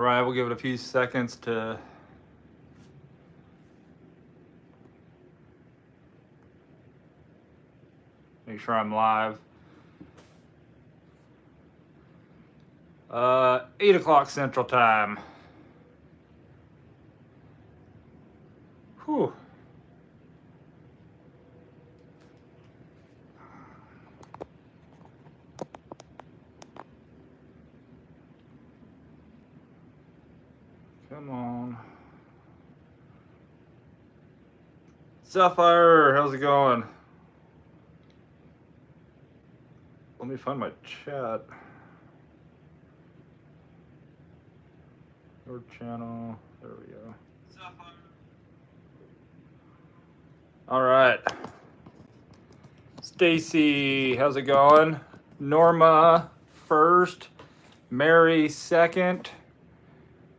Right, we'll give it a few seconds to make sure I'm live. 8 o'clock Central Time. Whew. Come on. Sapphire, how's it going? Let me find my chat. Your channel. There we go. Sapphire. All right. Stacy, how's it going? Norma first. Mary second.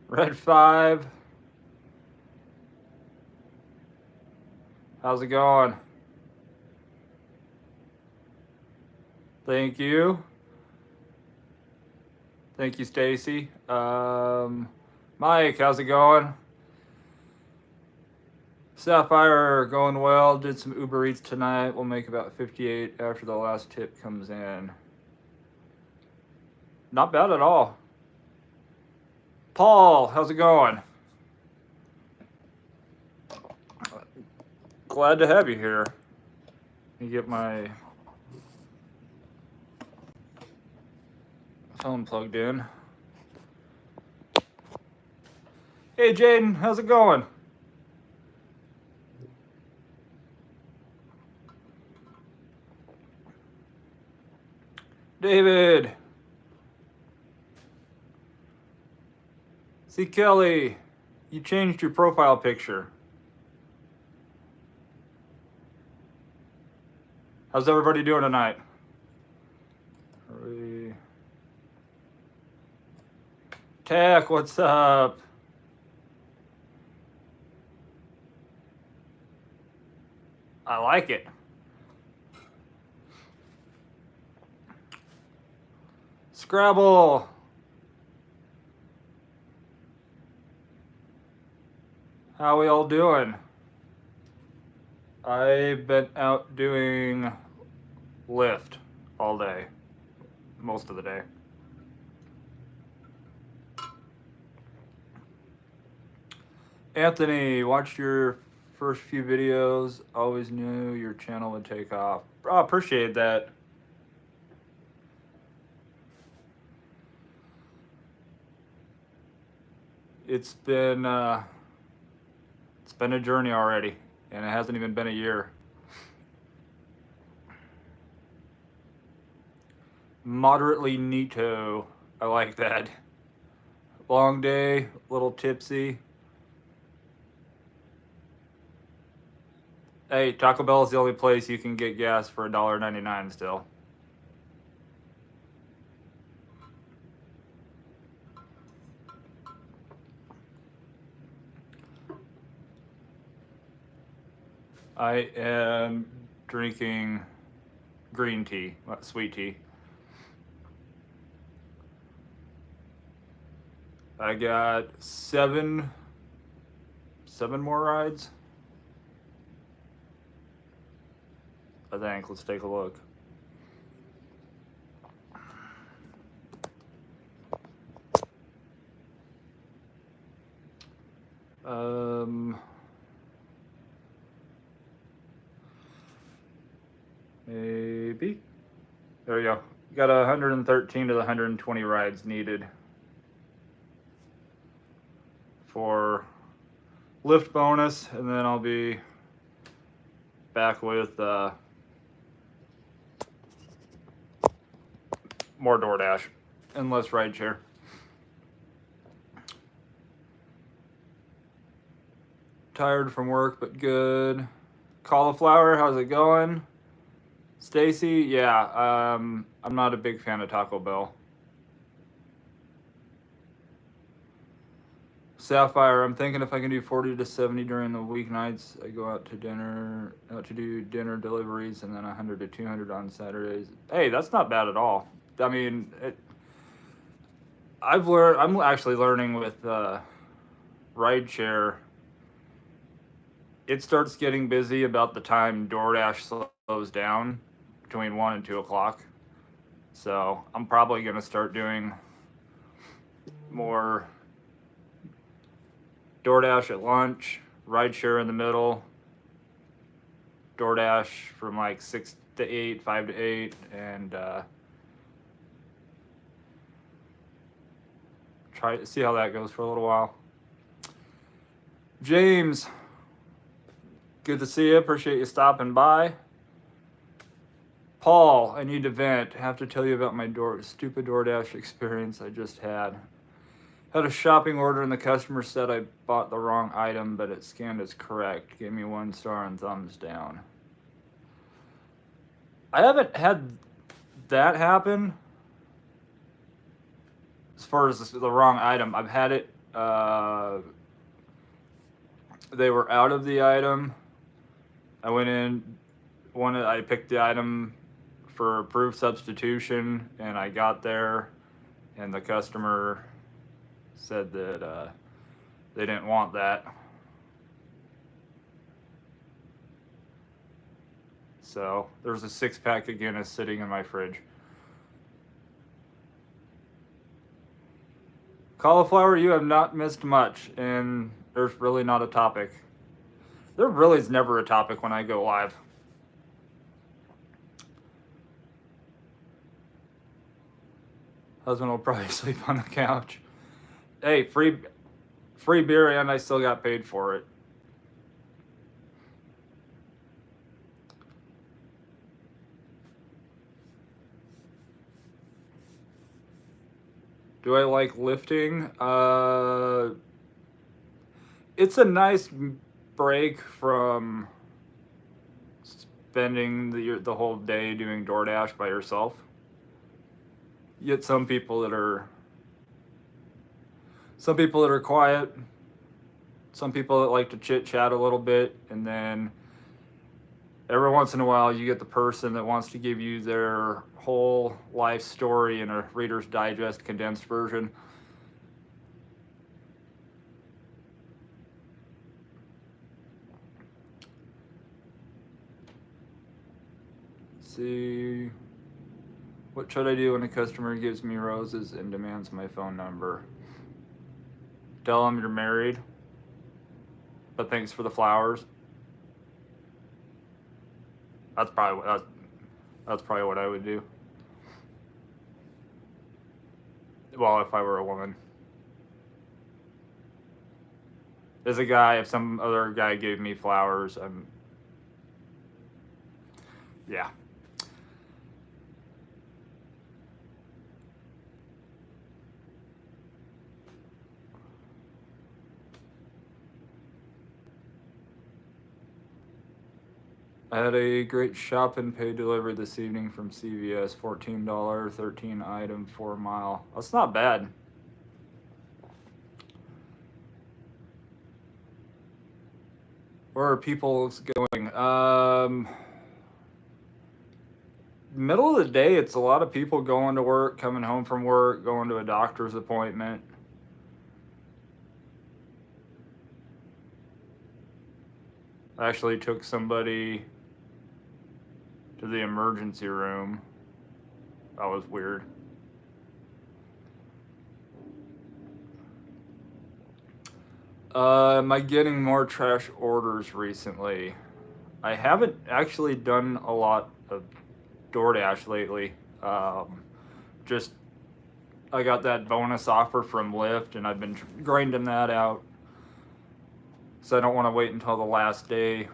Red 5. How's it going? Thank you. Thank you, Stacy. Mike, how's it going? Sapphire, going well. Did some Uber Eats tonight. We'll make about 58 after the last tip comes in. Not bad at all. Paul, how's it going? Glad to have you here. Let me get my phone plugged in. Hey, Jaden, how's it going? David. See, Kelly, you changed your profile picture. How's everybody doing tonight? Tech, what's up? I like it. Scrabble. How we all doing? I've been out doing Lyft all day, most of the day. Anthony, watched your first few videos. Always knew your channel would take off. Oh, appreciate that. It's been a journey already, and it hasn't even been a year. Moderately neato. I like that. Long day, little tipsy. Hey, Taco Bell is the only place you can get gas for $1.99 still. I am drinking green tea, sweet tea. I got seven more rides. I think. Let's take a look. Maybe. There we go. Got 113 to the 120 rides needed for Lyft bonus, and then I'll be back with more DoorDash and less rideshare. Tired from work, but good. Cauliflower, how's it going? Stacy, yeah, I'm not a big fan of Taco Bell. Sapphire, I'm thinking if I can do 40 to 70 during the weeknights, I go out to do dinner deliveries, and then 100 to 200 on Saturdays. Hey, that's not bad at all. I mean, I'm actually learning with rideshare. It starts getting busy about the time DoorDash slows down between 1 and 2 o'clock. So I'm probably going to start doing more DoorDash at lunch, rideshare in the middle, DoorDash from like 6 to 8, 5 to 8, and try to see how that goes for a little while. James, good to see you. Appreciate you stopping by. Paul, I need to vent. I have to tell you about my stupid DoorDash experience I just had. Had a shopping order and the customer said I bought the wrong item, but it scanned as correct. Gave me 1 star and thumbs down. I haven't had that happen. As far as the wrong item, I've had it. They were out of the item. I went in. I picked the item for approved substitution, and I got there, and the customer said that they didn't want that. So there's a 6-pack of Guinness sitting in my fridge. Cauliflower, you have not missed much, and there's really not a topic. There really is never a topic when I go live. Husband will probably sleep on the couch. Hey, free beer, and I still got paid for it. Do I like lifting? It's a nice break from spending the whole day doing DoorDash by yourself. You get some people that are quiet, some people that like to chit chat a little bit, and then every once in a while you get the person that wants to give you their whole life story in a Reader's Digest condensed version. Let's see. What should I do when a customer gives me roses and demands my phone number? Tell them you're married, but thanks for the flowers. That's probably what I would do. Well, if I were a woman. As a guy, if some other guy gave me flowers, yeah. I had a great shop and pay delivery this evening from CVS. $14, 13 item, 4 mile. That's not bad. Where are people going? Middle of the day, it's a lot of people going to work, coming home from work, going to a doctor's appointment. I actually took somebody to the emergency room. That was weird. Am I getting more trash orders recently? I haven't actually done a lot of DoorDash lately. Just I got that bonus offer from Lyft, and I've been grinding that out. So I don't want to wait until the last day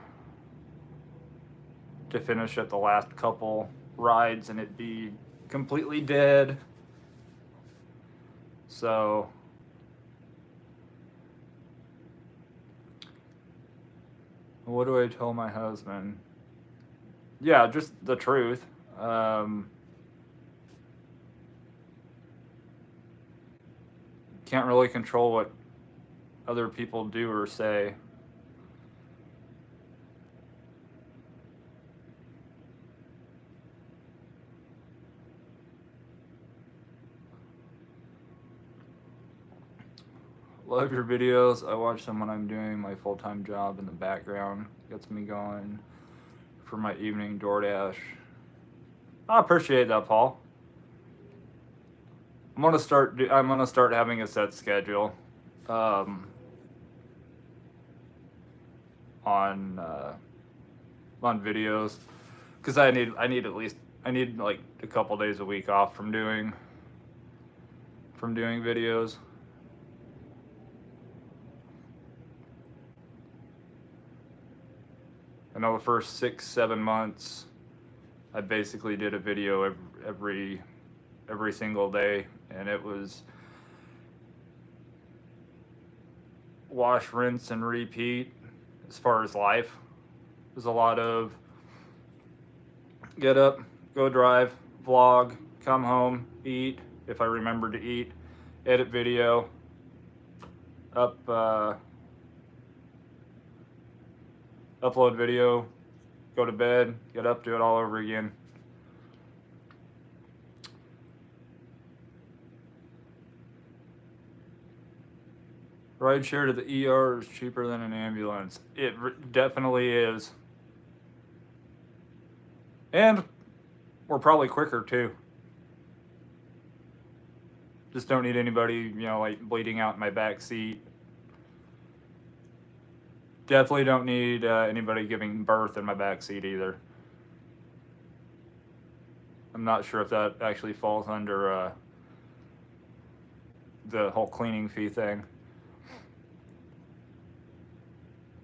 to finish at the last couple rides and it be completely dead. So what do I tell my husband? Yeah, just the truth. Can't really control what other people do or say. Love your videos. I watch them when I'm doing my full-time job in the background. Gets me going for my evening DoorDash. I appreciate that, Paul. I'm gonna start having a set schedule on videos, because I need like a couple days a week off from doing videos. I know the first 6-7 months I basically did a video every single day, and it was wash, rinse, and repeat. As far as life, there's a lot of get up, go drive, vlog, come home, eat if I remember to eat, edit video, upload video, go to bed, get up, do it all over again. Rideshare to the ER is cheaper than an ambulance. It definitely is. And we're probably quicker too. Just don't need anybody, like bleeding out in my back seat. Definitely don't need anybody giving birth in my back seat either. I'm not sure if that actually falls under the whole cleaning fee thing.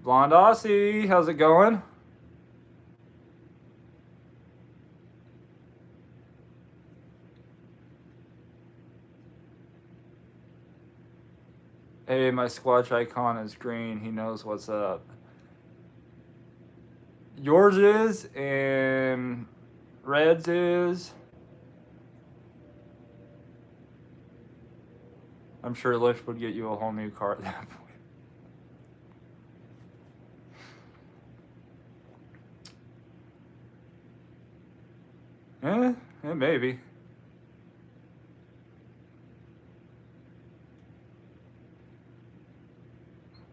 Blonde Aussie, how's it going? Hey, my Squatch icon is green. He knows what's up. Yours is, and Red's is. I'm sure Lyft would get you a whole new car at that point. Maybe.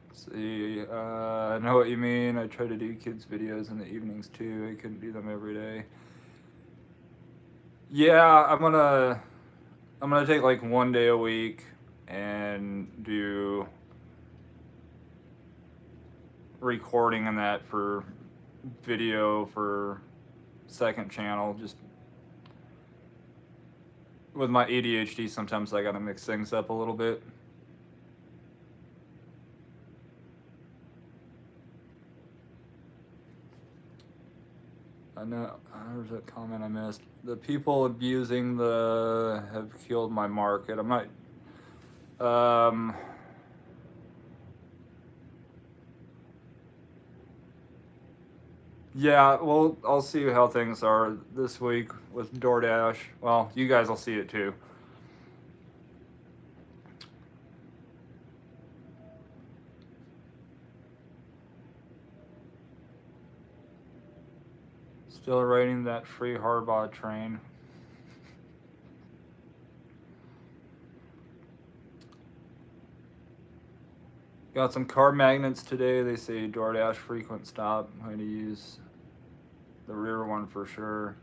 Let's see, I know what you mean. I try to do kids' videos in the evenings too. I couldn't do them every day. Yeah, I'm gonna take like one day a week and do recording on that for video for second channel. Just with my ADHD, sometimes I gotta mix things up a little bit. I know, there's a comment I missed. The people abusing have killed my market. I'm not, yeah, well, I'll see how things are this week with DoorDash. Well, you guys will see it too. Still riding that free Harbaugh train. Got some car magnets today. They say DoorDash frequent stop. I'm going to use the rear one for sure.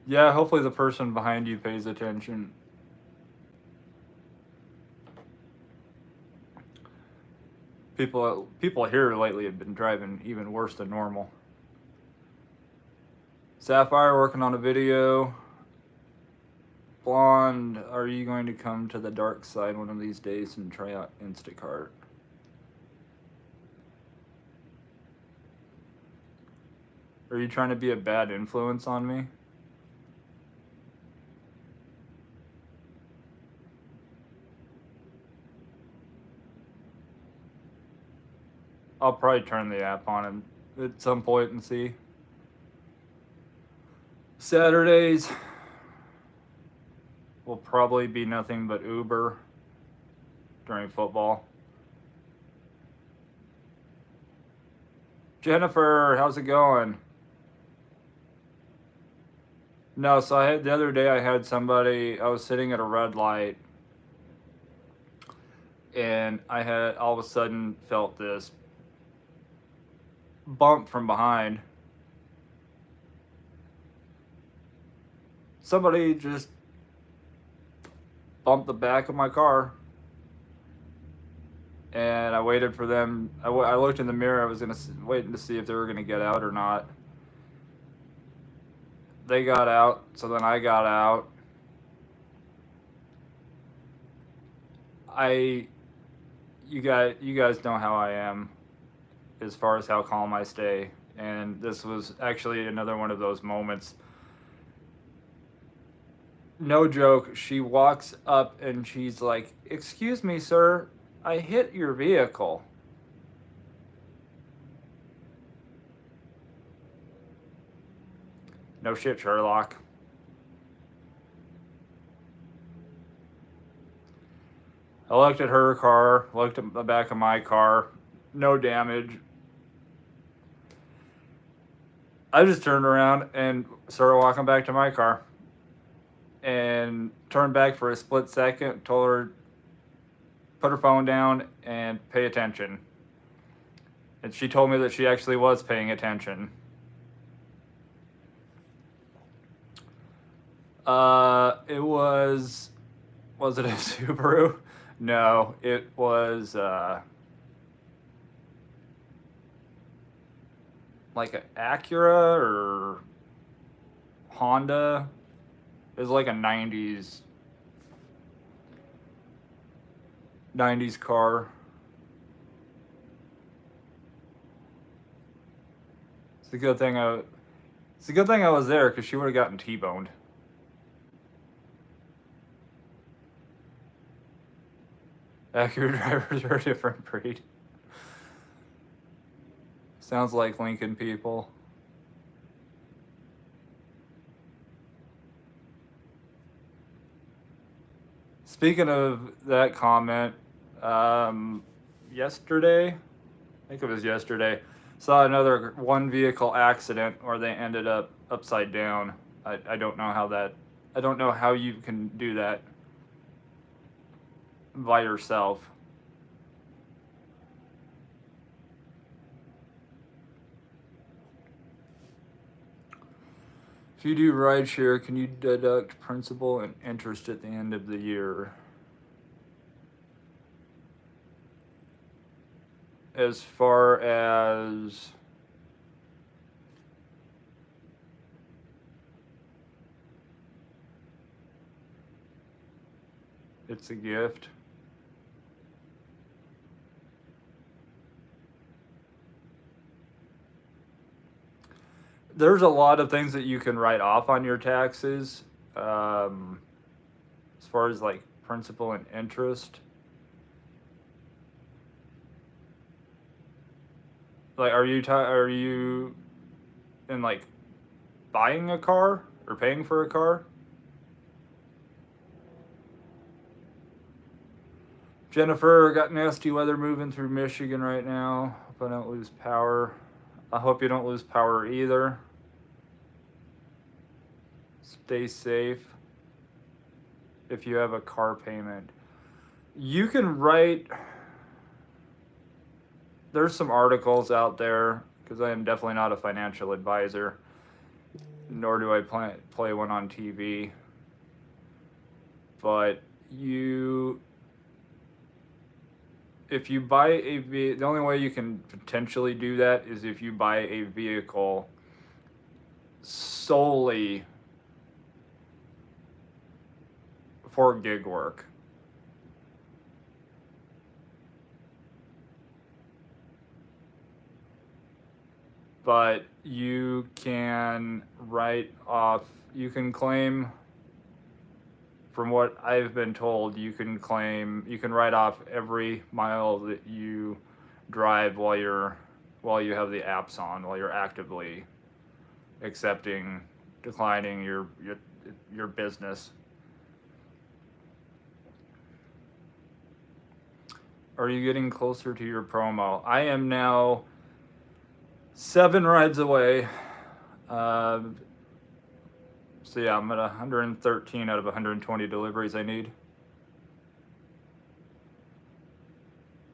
Yeah, hopefully the person behind you pays attention. People here lately have been driving even worse than normal. Sapphire working on a video. Blonde, are you going to come to the dark side one of these days and try out Instacart? Are you trying to be a bad influence on me? I'll probably turn the app on at some point and see. Saturdays will probably be nothing but Uber during football. Jennifer, how's it going? No, so the other day I had somebody. I was sitting at a red light, and I had all of a sudden felt this bump from behind. Somebody just bumped the back of my car, and I waited for them. I looked in the mirror. I was waiting to see if they were gonna get out or not. They got out, so then I got out. I you guys know how I am as far as how calm I stay, and this was actually another one of those moments. No joke. She walks up and she's like, "Excuse me, sir, I hit your vehicle." No shit, Sherlock. I looked at her car, looked at the back of my car, no damage. I just turned around and started walking back to my car and turned back for a split second, told her, put her phone down and pay attention. And she told me that she actually was paying attention. It was it a Subaru? No, it was like an Acura or Honda. It was like a 90s car. It's a good thing I was there because she would have gotten T-boned. Acura drivers are a different breed. Sounds like Lincoln people. Speaking of that comment, yesterday, I think it was yesterday, saw another one vehicle accident where they ended up upside down. I don't know I don't know how you can do that by yourself. If you do rideshare, can you deduct principal and interest at the end of the year? As far as it's a gift. There's a lot of things that you can write off on your taxes, as far as like principal and interest. Like, are you in like buying a car or paying for a car? Jennifer, got nasty weather moving through Michigan right now. Hope I don't lose power. I hope you don't lose power either. Stay safe. If you have a car payment, you can write. There's some articles out there because I am definitely not a financial advisor, nor do I play one on TV. But if you buy the only way you can potentially do that is if you buy a vehicle solely for gig work. But you can you can claim, from what I've been told, you can write off every mile that you drive while you have the apps on, while you're actively declining your business. Are you getting closer to your promo? I am now 7 rides away. 6 So yeah, I'm at 113 out of 120 deliveries I need.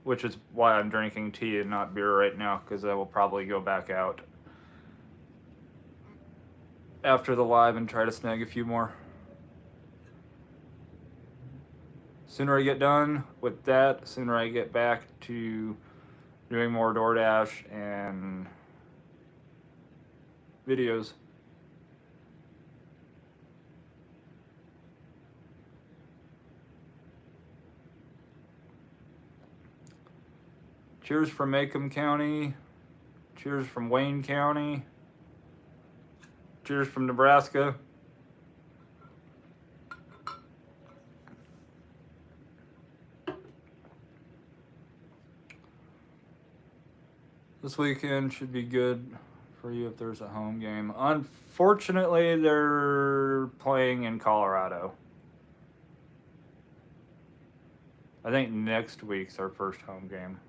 Which is why I'm drinking tea and not beer right now, because I will probably go back out after the live and try to snag a few more. Sooner I get done with that, sooner I get back to doing more DoorDash and videos. Cheers from Macomb County. Cheers from Wayne County. Cheers from Nebraska. This weekend should be good for you if there's a home game. Unfortunately, they're playing in Colorado. I think next week's our first home game.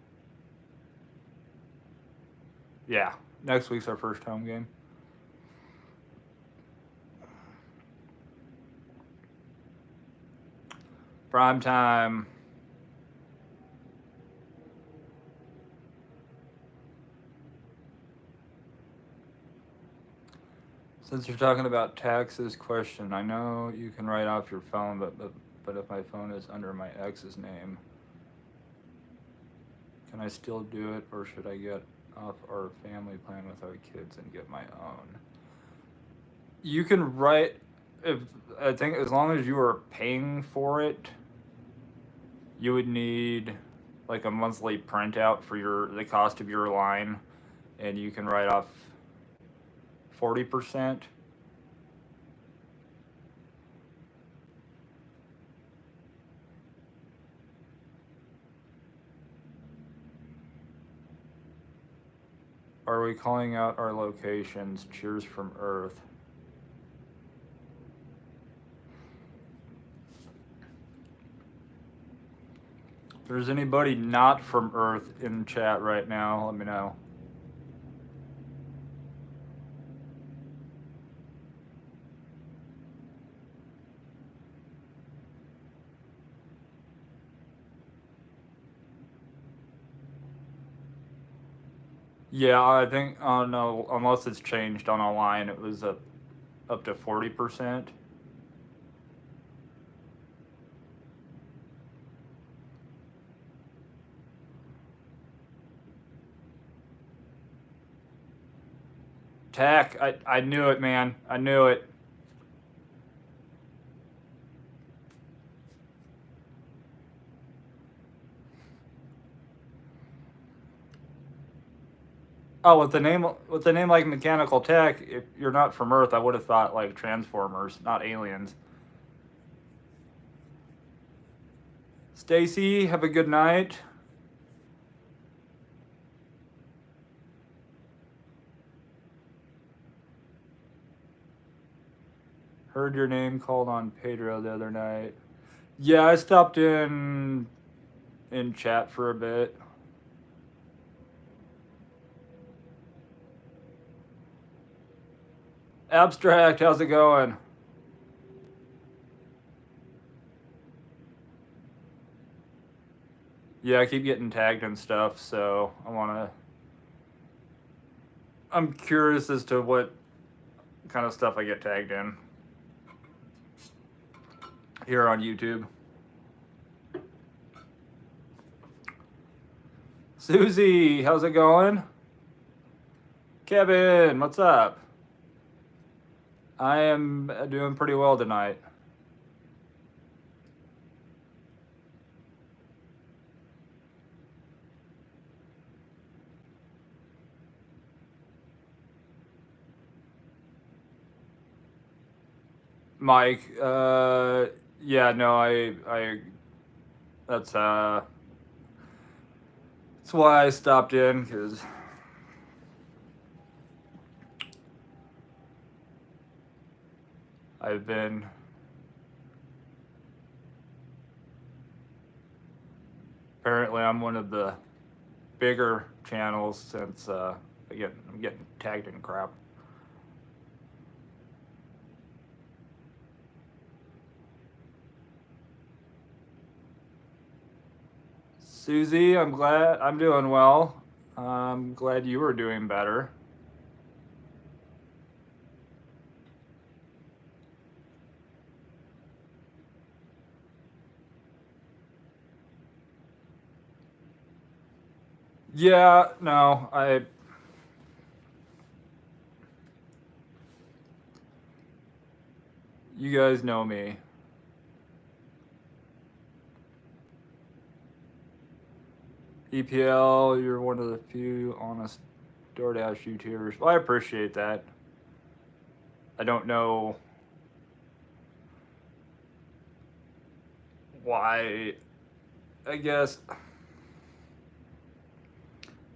Yeah, next week's our first home game. Prime time. Since you're talking about taxes, question. I know you can write off your phone, but if my phone is under my ex's name, can I still do it, or should I get off our family plan with our kids and get my own? You can write, I think as long as you are paying for it, you would need like a monthly printout for the cost of your line, and you can write off 40%. Are we calling out our locations? Cheers from Earth. If there's anybody not from Earth in chat right now, let me know. Yeah, I think, no, unless it's changed on a line, it was up to 40%. Tack, I knew it, man. I knew it. Oh, with the name like Mechanical Tech, if you're not from Earth, I would have thought like Transformers, not aliens. Stacy, have a good night. Heard your name called on Pedro the other night. Yeah, I stopped in chat for a bit. Abstract, how's it going? Yeah, I keep getting tagged and stuff, so I'm curious as to what kind of stuff I get tagged in here on YouTube. Susie, how's it going? Kevin, what's up? I am doing pretty well tonight. Mike, yeah, no, that's why I stopped in, because I've been apparently I'm one of the bigger channels since I'm getting tagged in crap. Susie, I'm glad I'm doing well. I'm glad you were doing better. Yeah, no, you guys know me. EPL, you're one of the few honest DoorDash YouTubers. Well, I appreciate that. I don't know why. I guess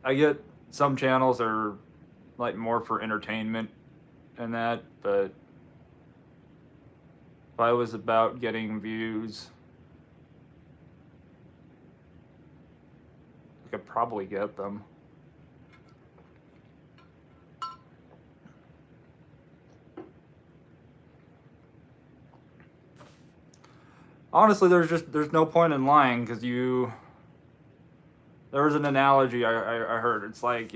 I get some channels are like more for entertainment and that, but if I was about getting views, I could probably get them. Honestly, there's no point in lying because there was an analogy I heard. It's like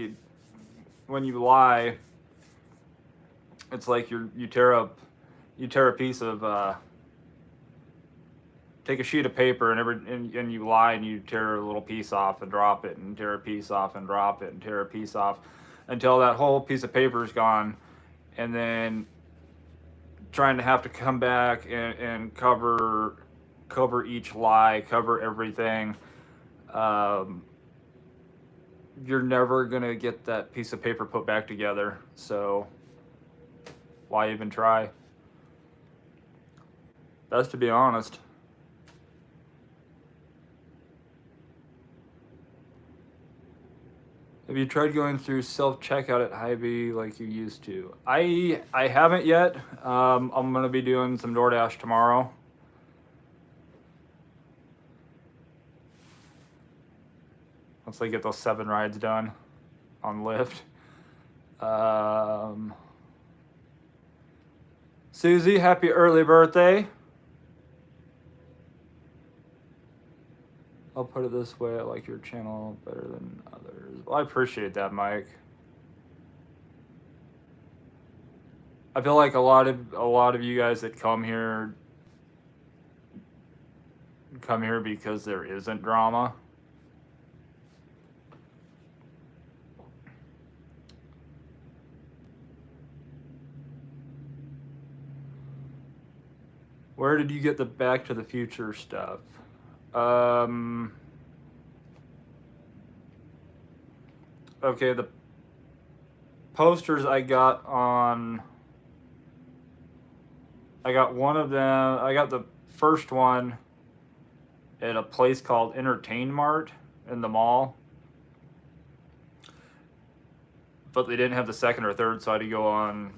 when you lie, it's like you tear a piece of take a sheet of paper and you lie and you tear a little piece off and drop it and tear a piece off and drop it and tear a piece off until that whole piece of paper is gone, and then trying to have to come back and cover each lie, cover everything. You're never gonna get that piece of paper put back together. So why even try? Best to be honest. Have you tried going through self-checkout at Hy-Vee like you used to? I haven't yet. I'm gonna be doing some DoorDash tomorrow. Once I get those 7 rides done on Lyft. Susie, happy early birthday. I'll put it this way, I like your channel better than others. Well, I appreciate that, Mike. I feel like a lot of you guys that come here because there isn't drama. Where did you get the Back to the Future stuff? Okay, the posters I got one of them. I got the first one at a place called Entertain Mart in the mall. But they didn't have the second or third, so I had to go on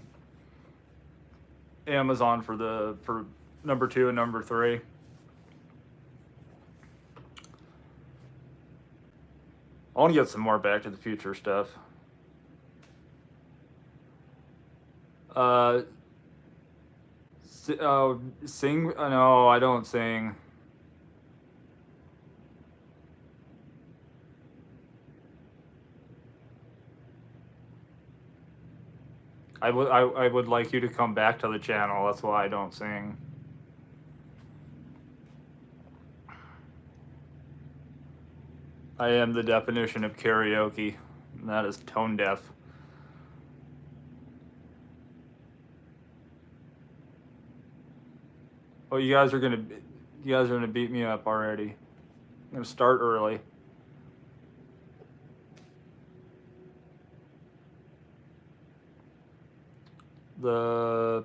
Amazon for number 2 and number 3. I want to get some more Back to the Future stuff. Sing? No, I don't sing. I would like you to come back to the channel. That's why I don't sing. I am the definition of karaoke, and that is tone deaf. Oh, you guys are gonna beat me up already. I'm gonna start early. The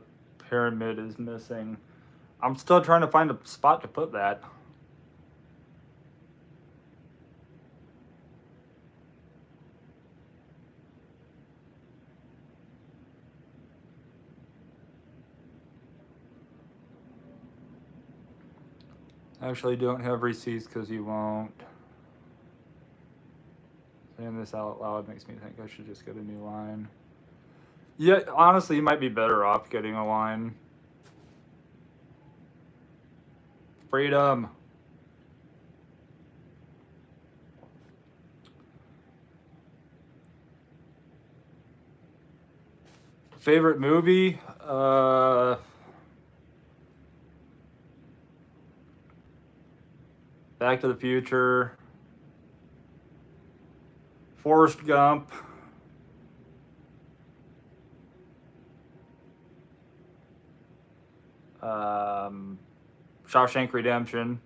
pyramid is missing. I'm still trying to find a spot to put that. Actually, don't have receipts because you won't. Saying this out loud makes me think I should just get a new line. Yeah, honestly, you might be better off getting a line. Freedom. Favorite movie? Back to the Future. Forrest Gump. Shawshank Redemption.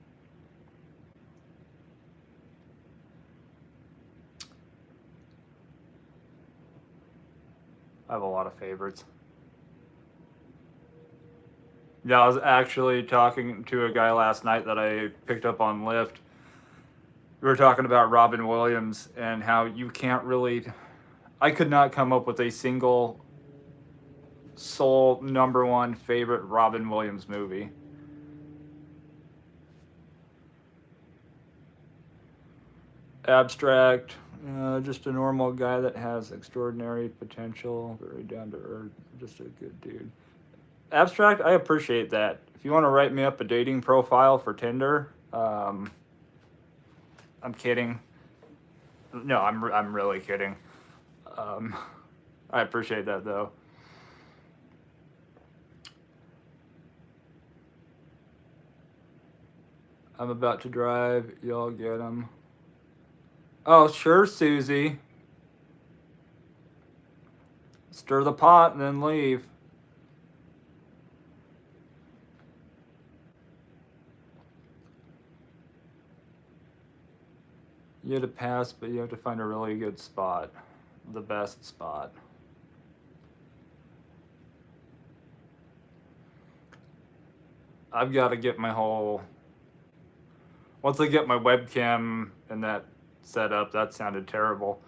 I have a lot of favorites. Yeah, I was actually talking to a guy last night that I picked up on Lyft. We were talking about Robin Williams and how you can't really. I could not come up with a single sole number one favorite Robin Williams movie. Abstract, just a normal guy that has extraordinary potential, very down to earth, just a good dude. Abstract, I appreciate that. If you want to write me up a dating profile for Tinder, I'm kidding. No, I'm really kidding. I appreciate that though. I'm about to drive. Y'all get him. Oh, sure, Susie. Stir the pot and then leave. You have to pass, but you have to find a really good spot. The best spot. I've got to get my whole... Once I get my webcam and that set up, that sounded terrible.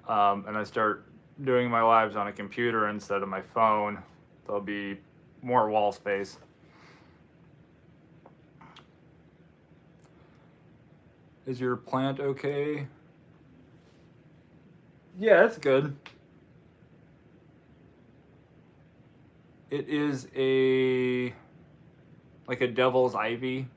And I start doing my lives on a computer instead of my phone, there'll be more wall space. Is your plant okay? Yeah, it's good. It is like a devil's ivy.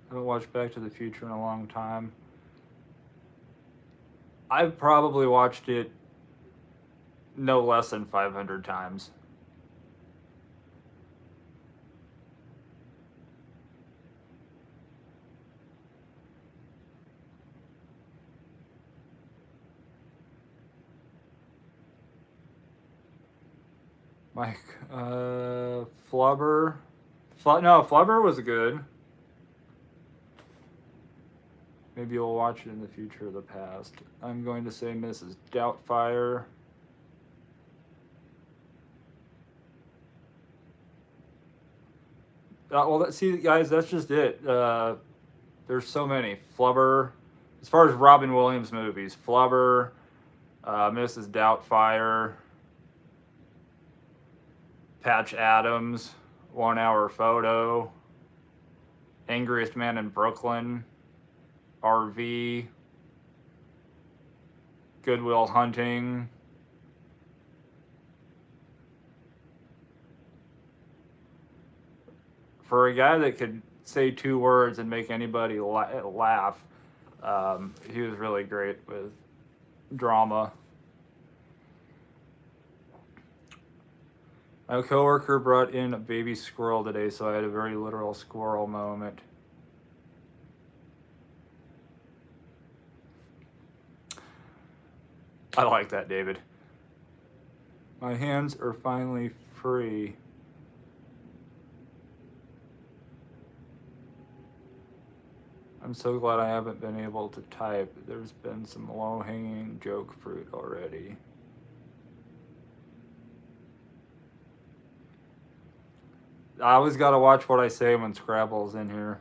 I haven't watched Back to the Future in a long time. I've probably watched it no less than 500 times. Mike, Flubber. No, Flubber was good. Maybe you'll watch it in the future or the past. I'm going to say Mrs. Doubtfire. Well, see, guys, that's just it. There's so many. Flubber. As far as Robin Williams movies, Flubber, Mrs. Doubtfire, Patch Adams, 1 Hour Photo, Angriest Man in Brooklyn, RV, Good Will Hunting, for a guy that could say 2 words and make anybody laugh, he was really great with drama. My coworker brought in a baby squirrel today, so I had a very literal squirrel moment. I like that, David. My hands are finally free. I'm so glad I haven't been able to type. There's been some low-hanging joke fruit already. I always gotta watch what I say when Scrabble's in here.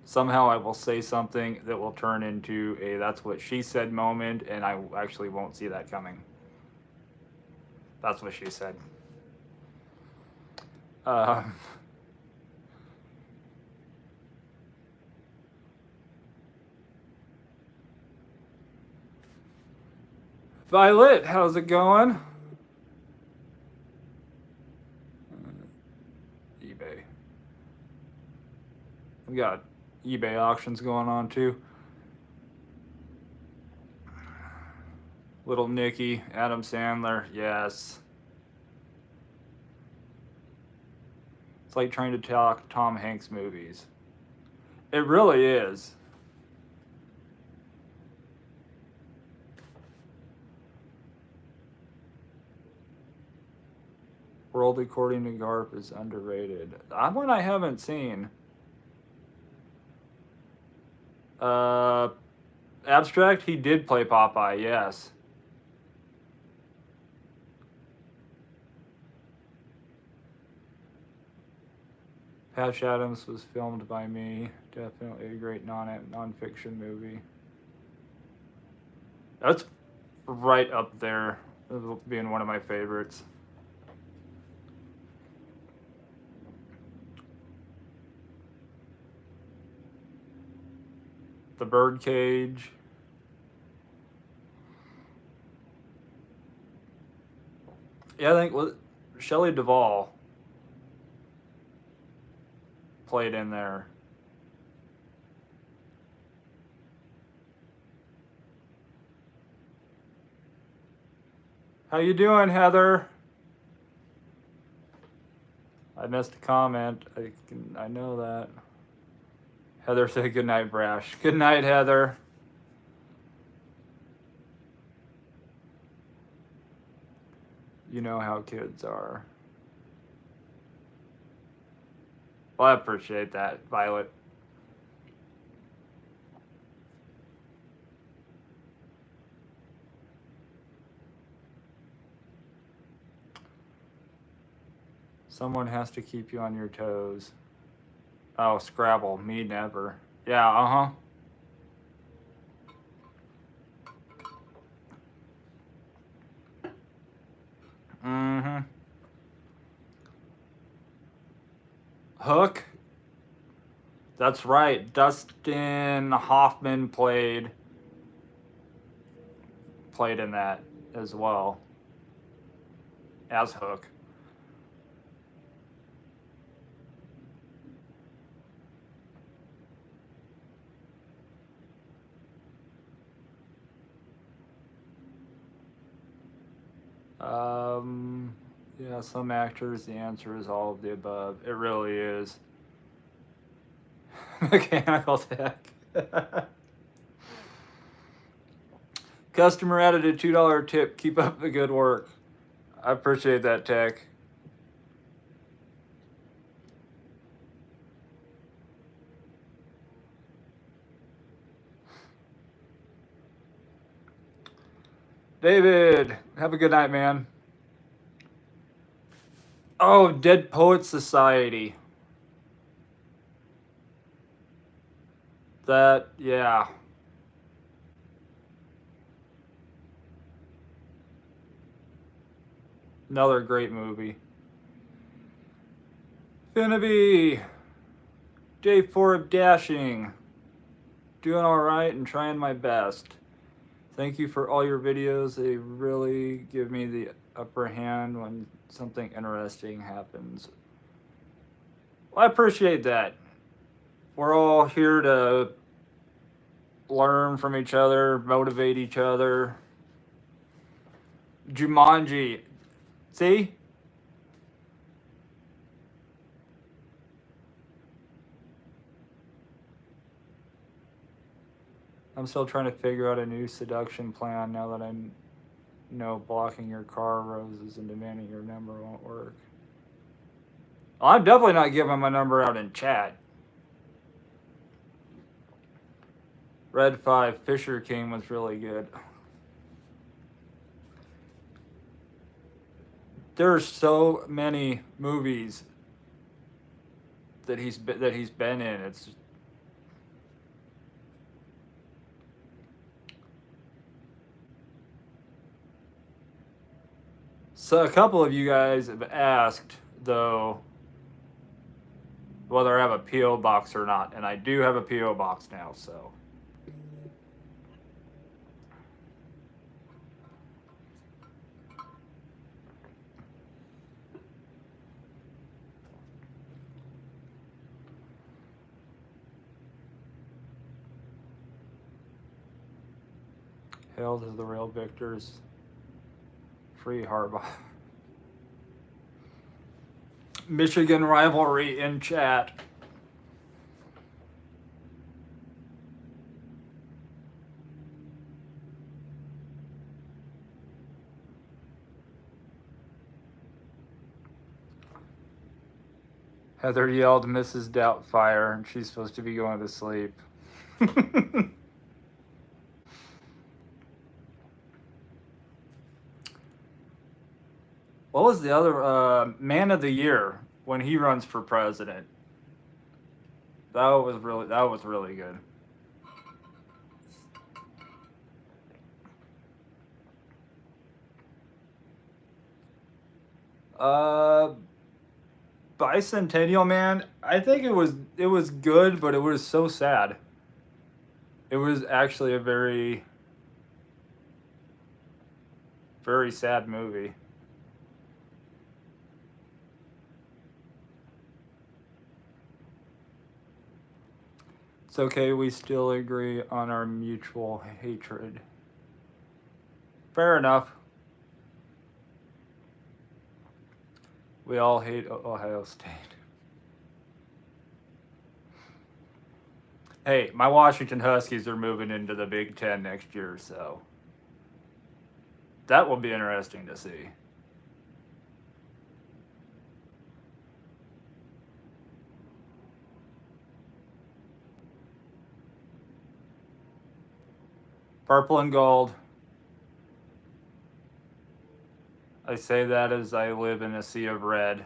Somehow I will say something that will turn into a that's what she said moment, and I actually won't see that coming. That's what she said. Violet, how's it going? eBay. We got eBay auctions going on too. Little Nicky, Adam Sandler, yes. It's like trying to talk Tom Hanks movies. It really is. World According to Garp is underrated. That one I haven't seen. Abstract, he did play Popeye, yes. Patch Adams was filmed by me. Definitely a great non-fiction movie. That's right up there as being one of my favorites. The Birdcage. Yeah, I think Shelley Duvall played in there. How you doing, Heather? I missed a comment. I know that. Heather said good night, Brash. Good night, Heather. You know how kids are. Well, I appreciate that, Violet. Someone has to keep you on your toes. Oh, Scrabble. Me never. Yeah, uh-huh. Mm-hmm. Hook. That's right. Dustin Hoffman played in that as well as Hook. Yeah, some actors, the answer is all of the above. It really is. Mechanical Tech. Customer added a $2 tip. Keep up the good work. I appreciate that, Tech. David, have a good night, man. Oh, Dead Poets Society. That, yeah. Another great movie. Finnaby. Day 4 of dashing. Doing alright and trying my best. Thank you for all your videos. They really give me the upper hand when something interesting happens. Well, I appreciate that. We're all here to learn from each other, motivate each other. Jumanji. See? I'm still trying to figure out a new seduction plan now that I know blocking your car roses and demanding your number won't work. Well, I'm definitely not giving my number out in chat. Red 5, Fisher King was really good. There's so many movies that he's been in. It's so a couple of you guys have asked though whether I have a PO box or not, and I do have a PO box now, so. Hail to the real victors. Free Harbaugh. Michigan rivalry in chat. Heather yelled Mrs. Doubtfire, and she's supposed to be going to sleep. What was the other man of the year when he runs for president? That was really good. Bicentennial Man, I think it was good, but it was so sad. It was actually a very very sad movie. It's okay, we still agree on our mutual hatred. Fair enough. We all hate Ohio State. Hey, my Washington Huskies are moving into the Big Ten next year, so that will be interesting to see. Purple and gold. I say that as I live in a sea of red.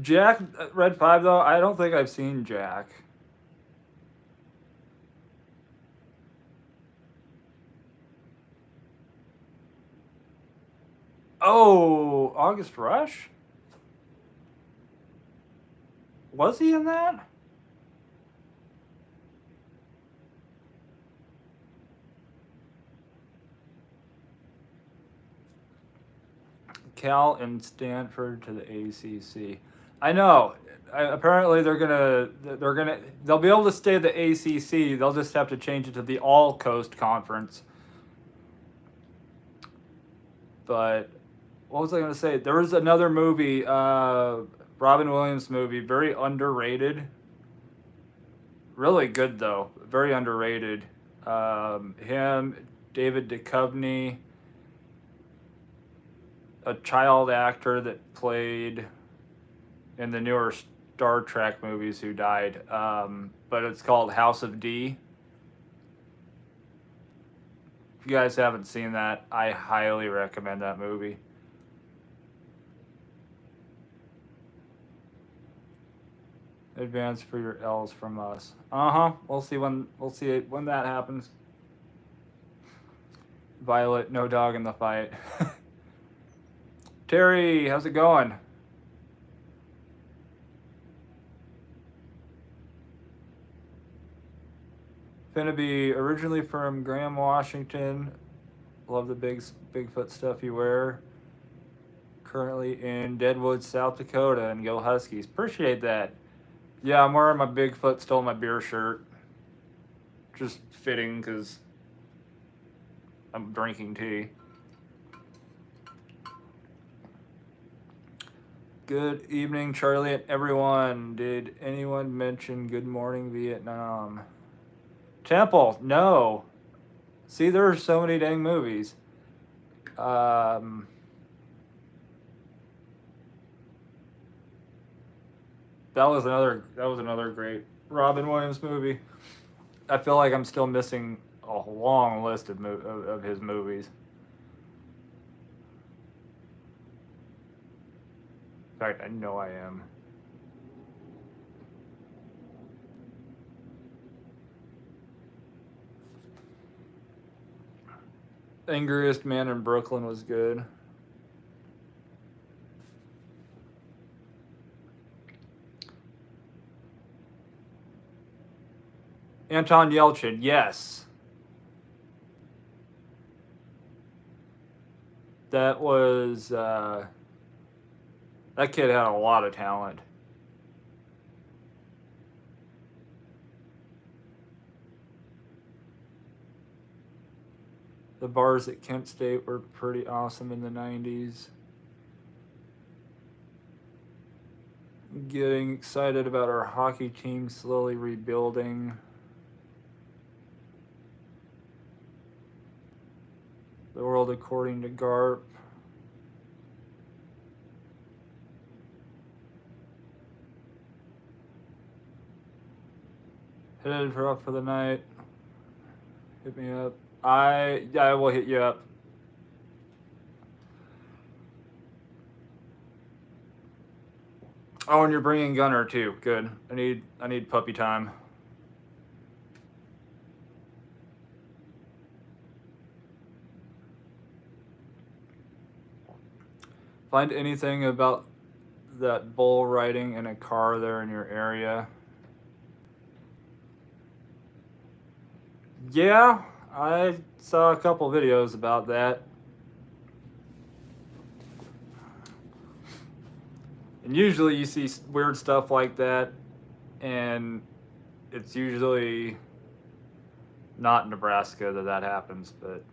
Jack, Red 5 though, I don't think I've seen Jack. Oh, August Rush? Was he in that? Cal and Stanford to the ACC. I know. Apparently they'll be able to stay at the ACC. They'll just have to change it to the All Coast Conference. But what was I going to say? There was another movie, Robin Williams movie, very underrated. Really good though, very underrated. Him, David Duchovny, a child actor that played in the newer Star Trek movies who died. But it's called House of D. If you guys haven't seen that, I highly recommend that movie. Advance for your L's from us. We'll see when that happens. Violet, no dog in the fight. Terry, how's it going? Finnaby, originally from Graham, Washington. Love the Bigfoot stuff you wear. Currently in Deadwood, South Dakota, and go Huskies. Appreciate that. Yeah, I'm wearing my Bigfoot stole my beer shirt. Just fitting because I'm drinking tea. Good evening, Charlie, and everyone. Did anyone mention Good Morning Vietnam? Temple, no. See, there are so many dang movies. That was another great Robin Williams movie. I feel like I'm still missing a long list of his movies. In fact, I know I am. Angriest Man in Brooklyn was good. Anton Yelchin, yes. That was That kid had a lot of talent. The bars at Kent State were pretty awesome in the 90s. Getting excited about our hockey team slowly rebuilding. The World According to Garp. Headed for the night. Hit me up. I will hit you up. Oh, and you're bringing Gunner too. Good. I need puppy time. Find anything about that bull riding in a car there in your area? Yeah, I saw a couple videos about that. And usually you see weird stuff like that, and it's usually not in Nebraska that happens, but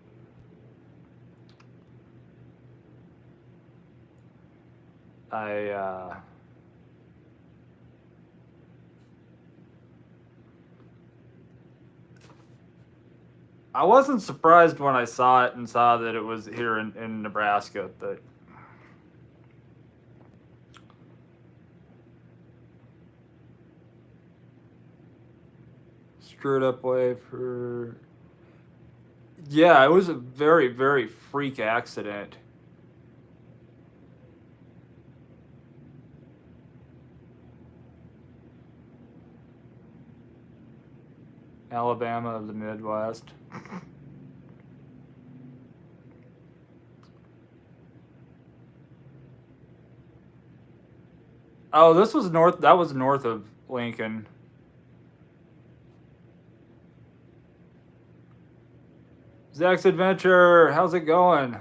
I wasn't surprised when I saw it and saw that it was here in Nebraska, but screwed up way for... Yeah, it was a very, very freak accident. Alabama of the Midwest. Oh, this was north. That was north of Lincoln. Zach's Adventure, how's it going?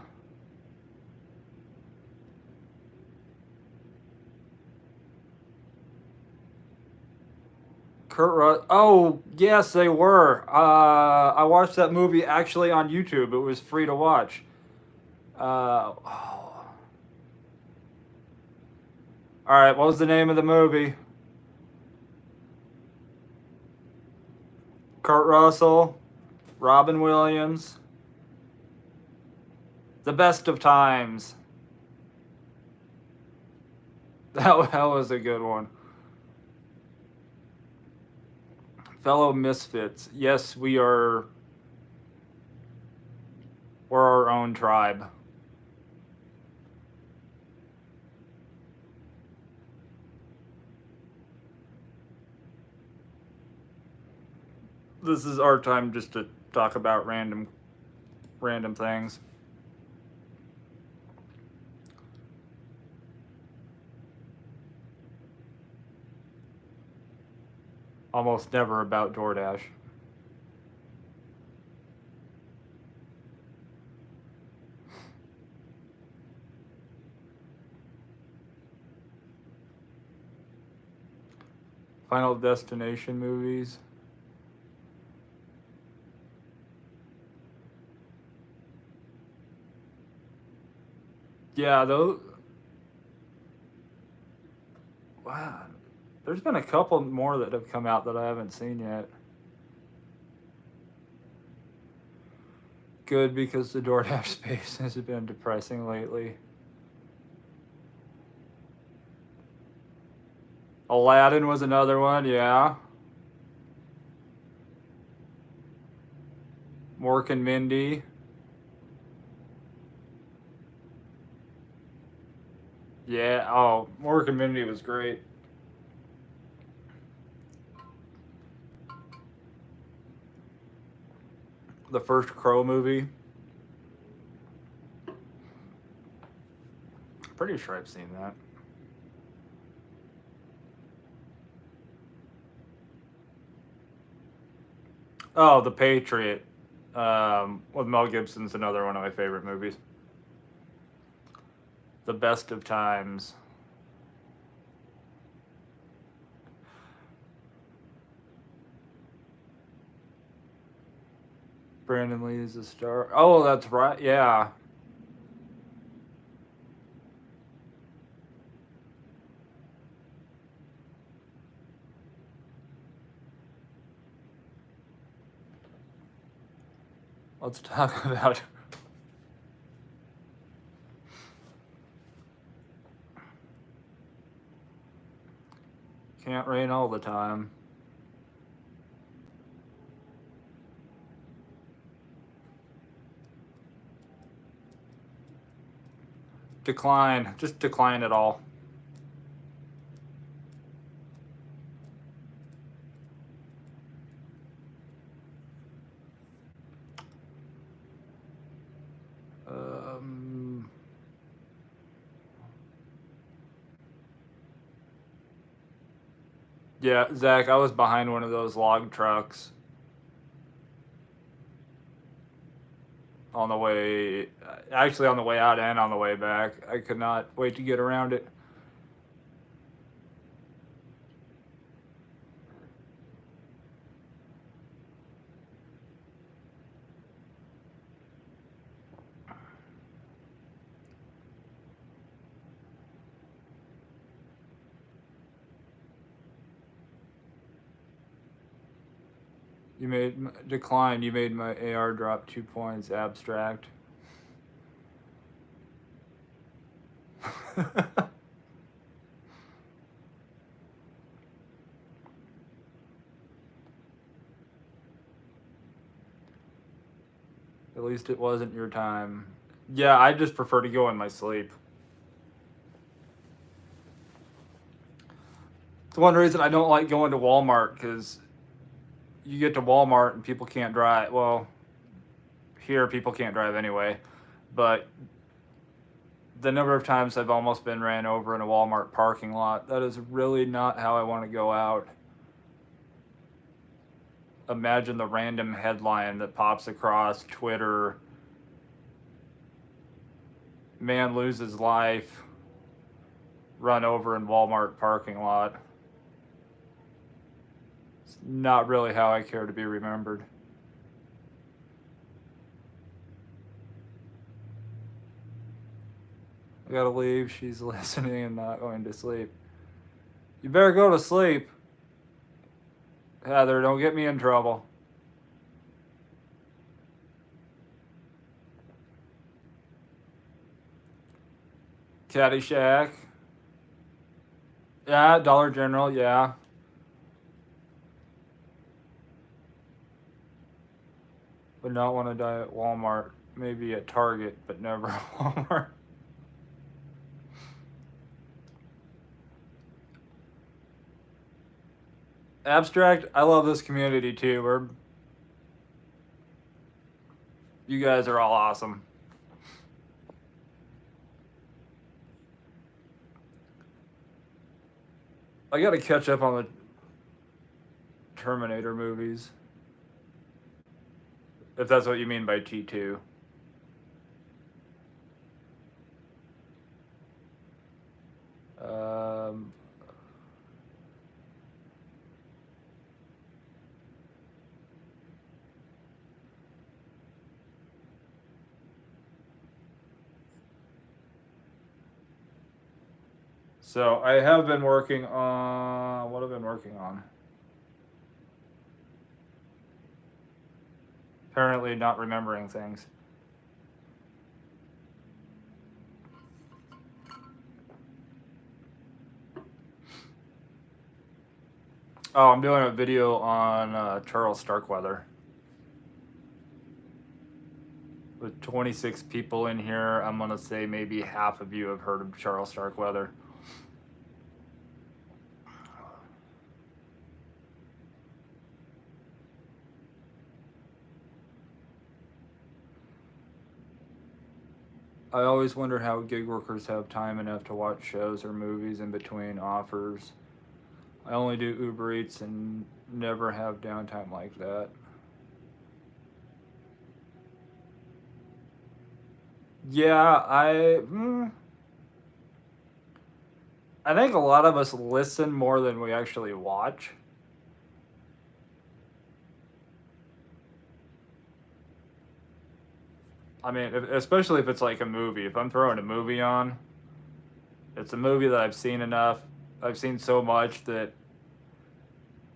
Oh, yes, they were. I watched that movie actually on YouTube. It was free to watch. Oh. All right, what was the name of the movie? Kurt Russell, Robin Williams. The Best of Times. That was a good one. Fellow misfits. Yes, we're our own tribe. This is our time just to talk about random things. Almost never about DoorDash. Final Destination movies. Yeah, those... Wow. There's been a couple more that have come out that I haven't seen yet. Good, because the DoorDash space has been depressing lately. Aladdin was another one, yeah. Mork and Mindy. Yeah, oh, Mork and Mindy was great. The first Crow movie. Pretty sure I've seen that. Oh, The Patriot. With Mel Gibson's another one of my favorite movies. The Best of Times. Brandon Lee is a star. Oh, that's right. Yeah. Let's talk about. Can't rain all the time. Decline. Just decline it all. Yeah, Zach, I was behind one of those log trucks on the way, actually on the way out and on the way back. I could not wait to get around it. You made decline. You made my AR drop 2 points. Abstract. At least it wasn't your time. Yeah, I just prefer to go in my sleep. It's one reason I don't like going to Walmart, because you get to Walmart and people can't drive. Well, here people can't drive anyway, but the number of times I've almost been ran over in a Walmart parking lot, that is really not how I want to go out. Imagine the random headline that pops across Twitter: man loses life, run over in Walmart parking lot. It's not really how I care to be remembered. I gotta leave. She's listening and not going to sleep. You better go to sleep. Heather, don't get me in trouble. Caddyshack. Yeah, Dollar General, yeah. Would not want to die at Walmart. Maybe at Target, but never at Walmart. Abstract, I love this community too. You guys are all awesome. I gotta catch up on the Terminator movies, if that's what you mean by T2. So I have been working on, what have I been working on? Apparently not remembering things. Oh, I'm doing a video on Charles Starkweather. With 26 people in here, I'm gonna say maybe half of you have heard of Charles Starkweather. I always wonder how gig workers have time enough to watch shows or movies in between offers. I only do Uber Eats and never have downtime like that. Yeah, I think a lot of us listen more than we actually watch. I mean, especially if it's like a movie. If I'm throwing a movie on, it's a movie that I've seen enough. I've seen so much that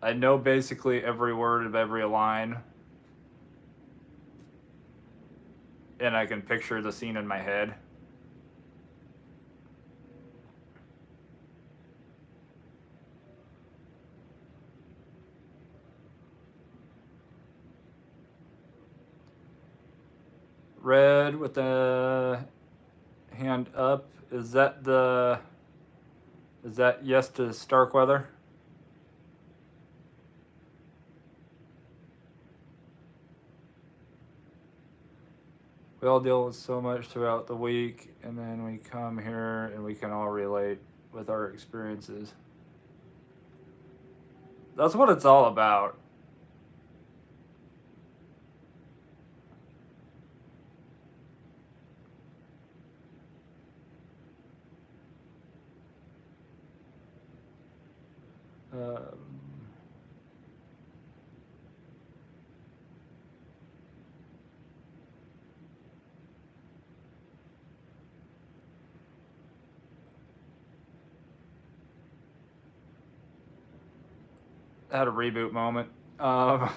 I know basically every word of every line, and I can picture the scene in my head. Red with the hand up. Is that yes to Starkweather? We all deal with so much throughout the week, and then we come here and we can all relate with our experiences. That's what it's all about. Um, had a reboot moment. I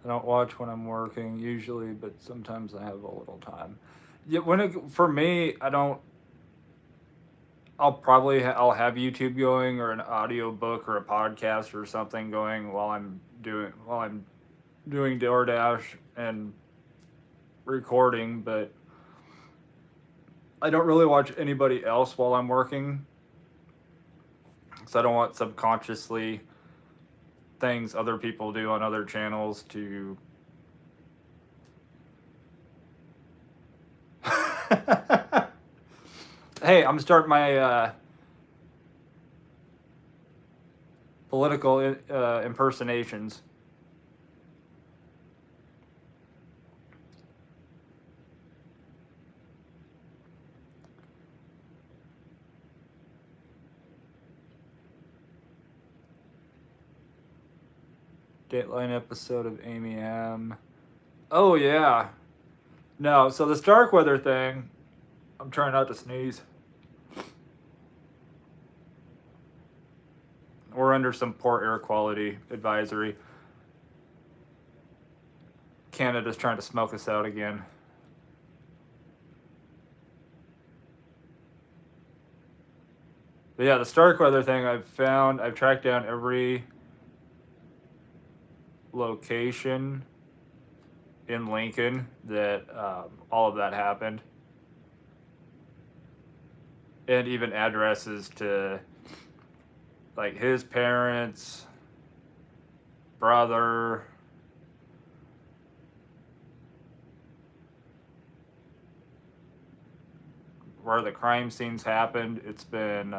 don't watch when I'm working usually, but sometimes I have a little time. Yeah, for me, I don't. I'll have YouTube going or an audio book or a podcast or something going while I'm doing DoorDash and recording, but I don't really watch anybody else while I'm working, because I don't want subconsciously things other people do on other channels to. Hey, I'm starting my political impersonations. Dateline episode of Amy M. Oh yeah. No, so the Starkweather thing, I'm trying not to sneeze. We're under some poor air quality advisory. Canada's trying to smoke us out again. But yeah, the Starkweather thing I've tracked down every location in Lincoln that all of that happened. And even addresses to like his parents, brother, where the crime scenes happened. It's been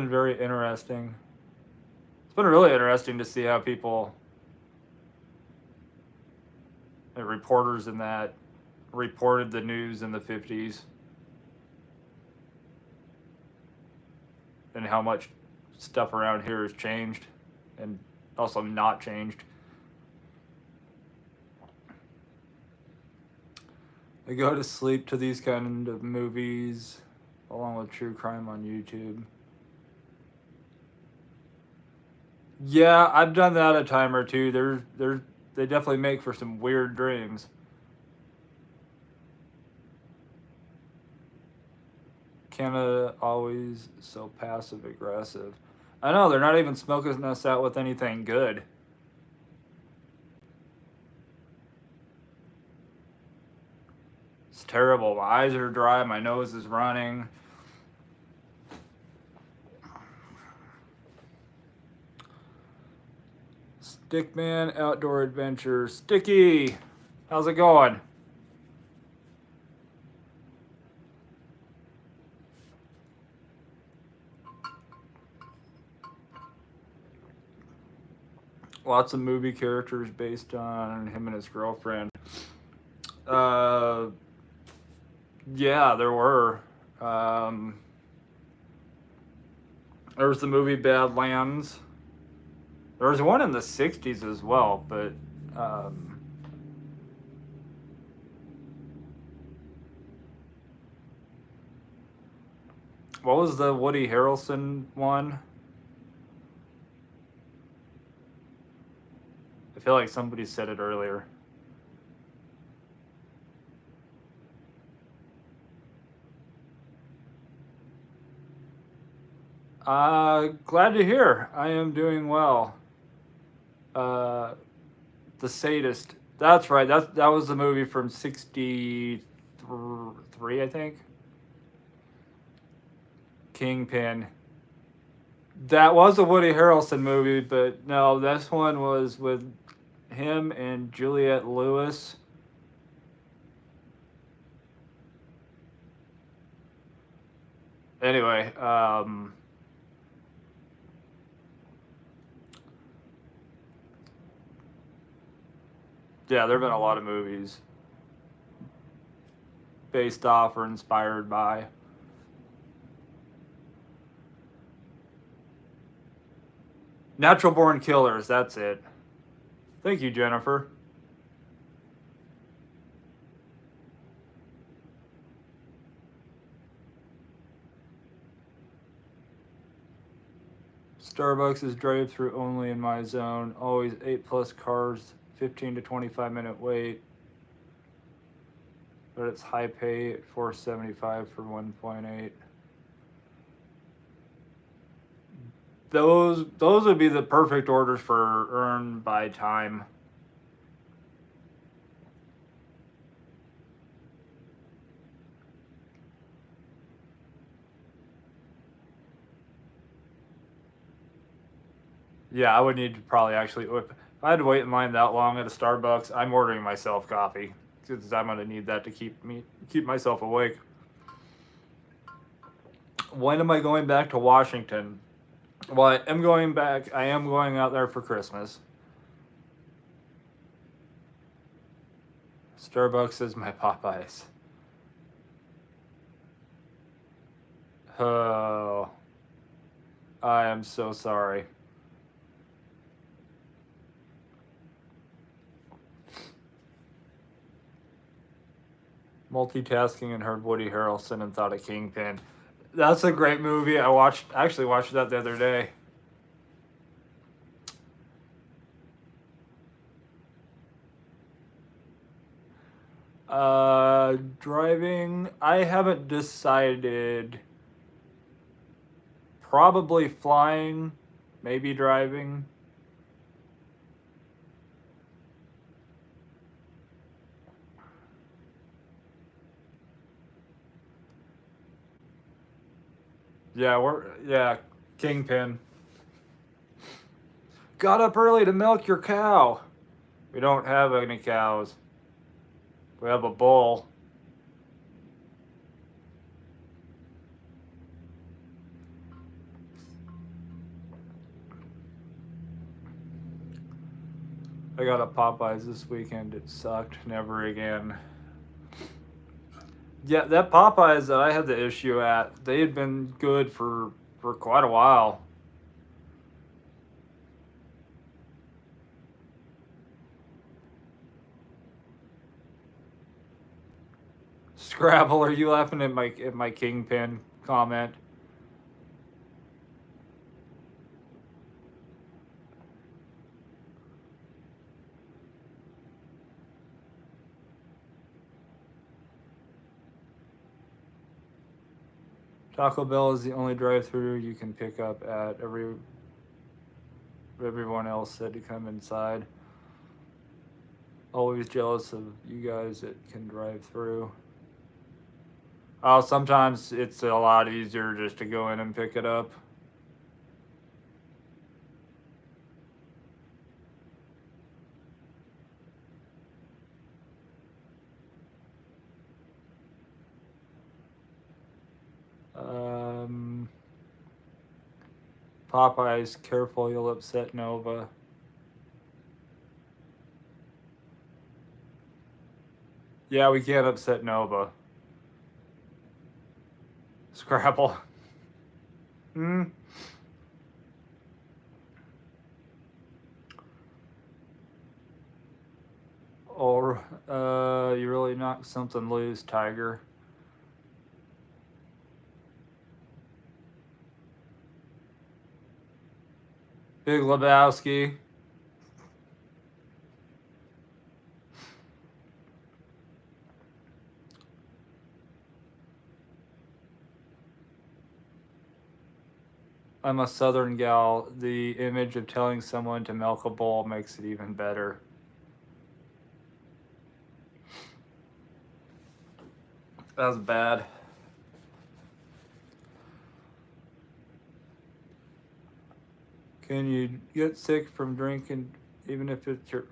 very interesting. It's been really interesting to see how people, the reporters in that, reported the news in the 50s and how much stuff around here has changed and also not changed. I go to sleep to these kind of movies along with true crime on YouTube. Yeah, I've done that a time or two. They definitely make for some weird dreams. Canada always so passive aggressive. I know, they're not even smoking us out with anything good. It's terrible. My eyes are dry, my nose is running. Stickman Outdoor Adventure. Sticky! How's it going? Lots of movie characters based on him and his girlfriend. Uh, yeah, there were. Um, there was the movie Badlands. There was one in the '60s as well, but um, what was the Woody Harrelson one? I feel like somebody said it earlier. Glad to hear. I am doing well. Uh, the Sadist. That's right. That was the movie from '63, I think. Kingpin. That was a Woody Harrelson movie, but no, this one was with him and Juliette Lewis. Anyway, yeah, there have been a lot of movies based off or inspired by. Natural Born Killers, that's it. Thank you, Jennifer. Starbucks is drive through only in my zone. Always 8+ cars, 15 to 25-minute wait. But it's high pay at $4.75 for 1.8. Those would be the perfect orders for earn by time. Yeah, I would need to probably actually. If I had to wait in line that long at a Starbucks, I'm ordering myself coffee because I'm gonna need that to keep myself awake. When am I going back to Washington? Well, I am going back. I am going out there for Christmas. Starbucks is my Popeyes. Oh, I am so sorry. Multitasking and heard Woody Harrelson and thought of Kingpin. That's a great movie. Actually watched that the other day. Driving. I haven't decided. Probably flying, maybe driving. Yeah, Kingpin. Got up early to milk your cow. We don't have any cows. We have a bull. I got a Popeyes this weekend. It sucked. Never again. Yeah, that Popeyes that I had the issue at, they had been good for quite a while. Scrabble, are you laughing at my Kingpin comment? Taco Bell is the only drive-through you can pick up at. Everyone else said to come inside. Always jealous of you guys that can drive through. Oh, sometimes it's a lot easier just to go in and pick it up. Popeyes, careful, you'll upset Nova. Yeah, we can't upset Nova. Scrabble. Hmm. Or, you really knocked something loose, Tiger. Big Lebowski. I'm a Southern gal. The image of telling someone to milk a bowl makes it even better. That was bad. Can you get sick from drinking, even if it's your...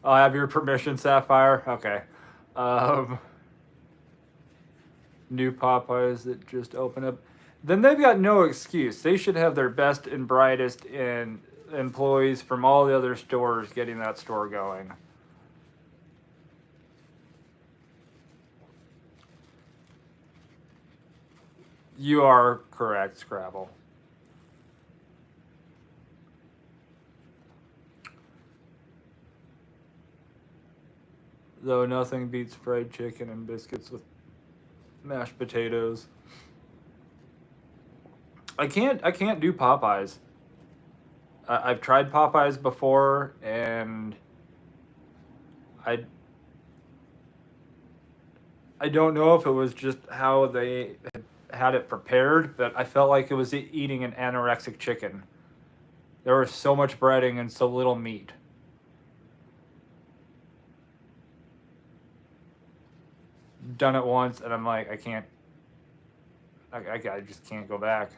I'll have your permission, Sapphire. Okay. Um, new Popeyes that just opened up. Then they've got no excuse. They should have their best and brightest and employees from all the other stores getting that store going. You are correct, Scrabble. Though nothing beats fried chicken and biscuits with mashed potatoes. I can't do Popeyes. I've tried Popeyes before, and I I don't know if it was just how they had it prepared, but I felt like it was eating an anorexic chicken. There was so much breading and so little meat. Done it once, and I'm like, I can't. I just can't go back.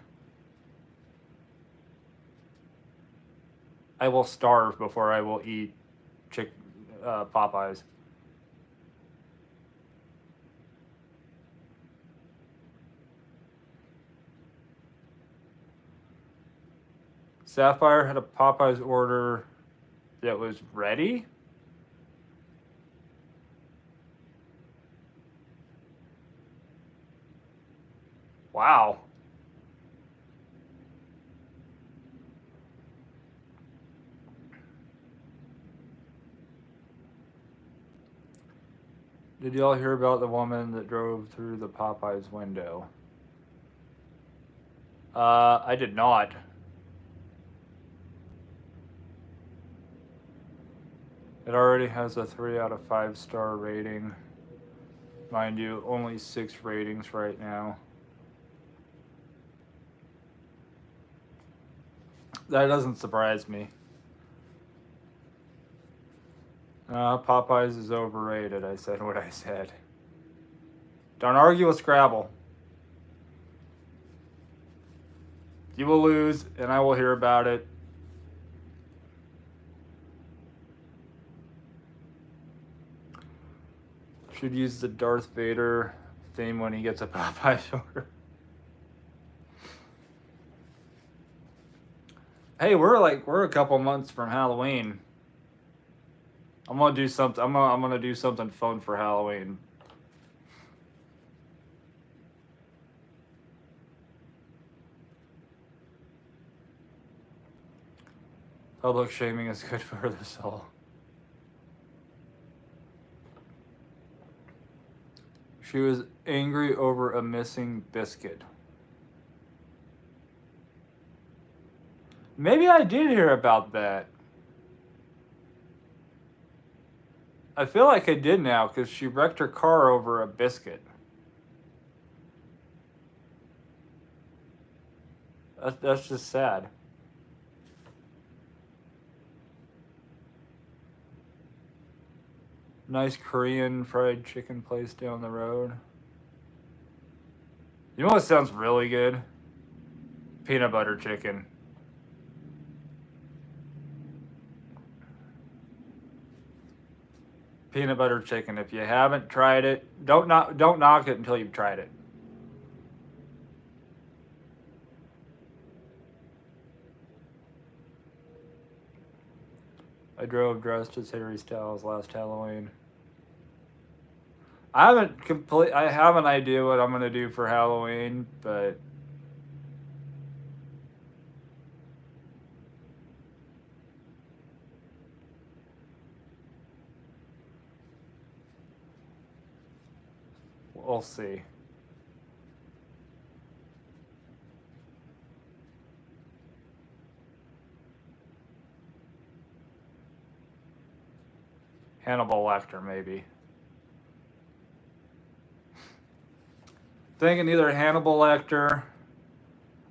I will starve before I will eat Popeyes. Sapphire had a Popeyes order that was ready. Wow. Did y'all hear about the woman that drove through the Popeyes window? I did not. It already has a 3 out of 5 star rating. Mind you, only 6 ratings right now. That doesn't surprise me. Popeyes is overrated. I said what I said. Don't argue with Scrabble. You will lose, and I will hear about it. Should use the Darth Vader theme when he gets a Popeyes order. Hey, we're a couple months from Halloween. I'm gonna do something. I'm gonna do something fun for Halloween. Public shaming is good for the soul. She was angry over a missing biscuit. Maybe I did hear about that. I feel like I did now because she wrecked her car over a biscuit. That's just sad. Nice Korean fried chicken place down the road. You know what sounds really good? Peanut butter chicken. Peanut butter chicken. If you haven't tried it, don't knock it until you've tried it. I drove dressed as Harry Styles last Halloween. I have an idea what I'm gonna do for Halloween, but we'll see. Hannibal Lecter, maybe. Thinking either Hannibal Lecter.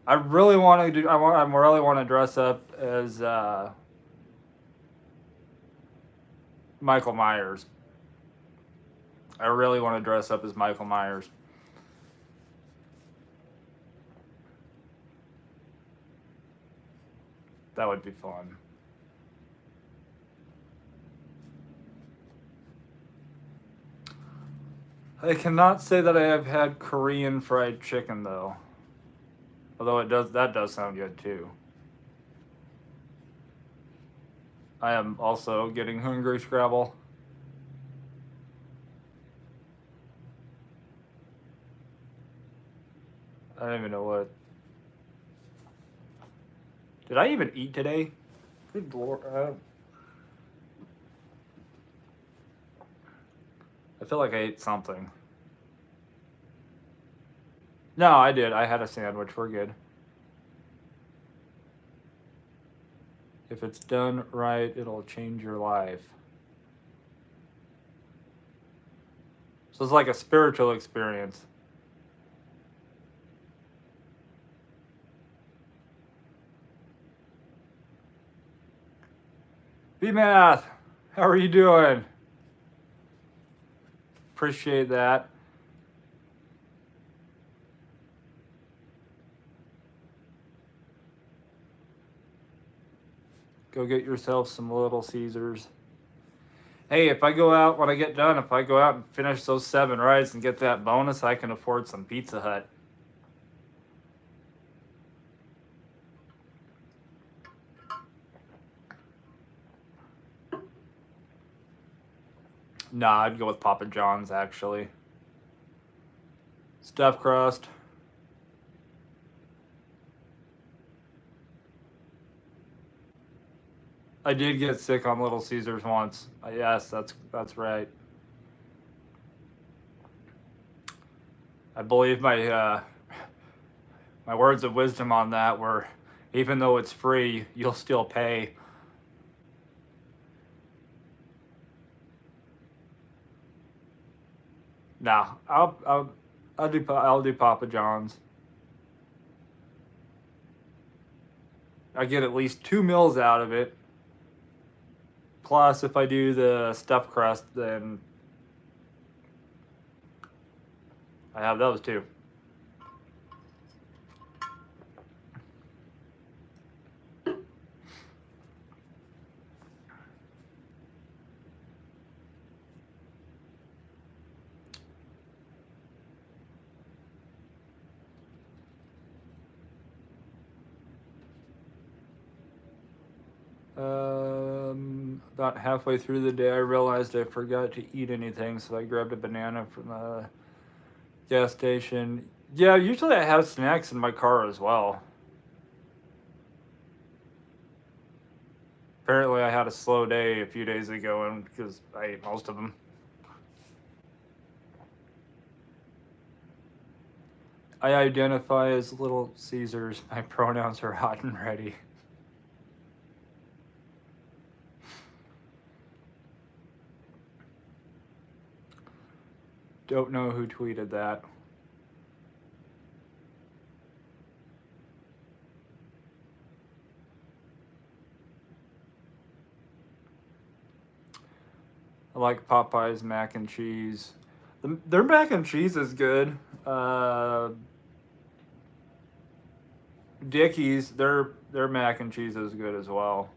I really want to do. I really want to dress up as Michael Myers. I really want to dress up as Michael Myers. That would be fun. I cannot say that I have had Korean fried chicken though. Although that does sound good too. I am also getting hungry, Scrabble. I don't even know what. Did I even eat today? Good lord. I feel like I ate something. No, I did. I had a sandwich. We're good. If it's done right, it'll change your life. So it's like a spiritual experience. B-Math, how are you doing? Appreciate that. Go get yourself some Little Caesars. Hey, if I go out, when I get done, if I go out and finish those 7 rides and get that bonus, I can afford some Pizza Hut. Nah, I'd go with Papa John's, actually. Stuffed crust. I did get sick on Little Caesars once. Yes, that's right. I believe my my words of wisdom on that were, even though it's free, you'll still pay. Nah, I'll do Papa John's. I get at least 2 meals out of it. Plus, if I do the stuffed crust, then I have those too. About halfway through the day, I realized I forgot to eat anything, so I grabbed a banana from the gas station. Yeah, usually I have snacks in my car as well. Apparently, I had a slow day a few days ago, and because I ate most of them. I identify as Little Caesars. My pronouns are hot and ready. Don't know who tweeted that. I like Popeye's mac and cheese. Their mac and cheese is good. Dickies, their mac and cheese is good as well.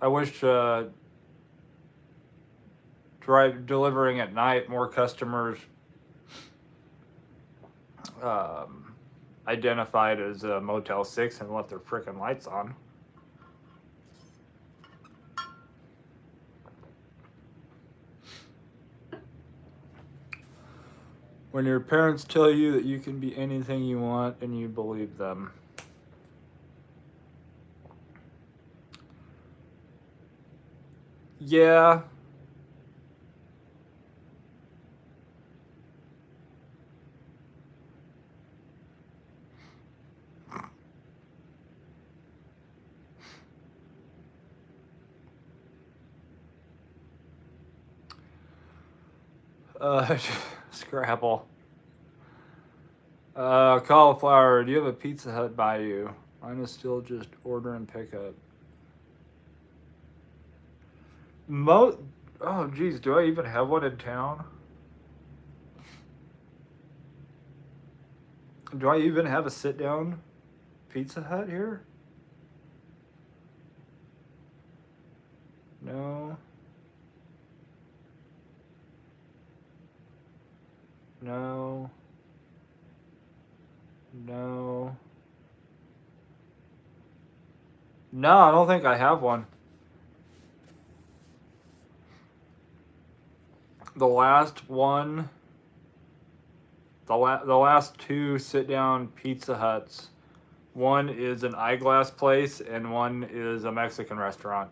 I wish delivering at night, more customers identified as Motel 6 and left their frickin' lights on. When your parents tell you that you can be anything you want and you believe them. Yeah. Scrabble. Cauliflower, do you have a Pizza Hut by you? Mine is still just order and pick up. Oh, geez, do I even have one in town? Do I even have a sit-down Pizza Hut here? No. No. No. No, I don't think I have one. The last one, the last two sit-down Pizza Huts, one is an eyeglass place and one is a Mexican restaurant.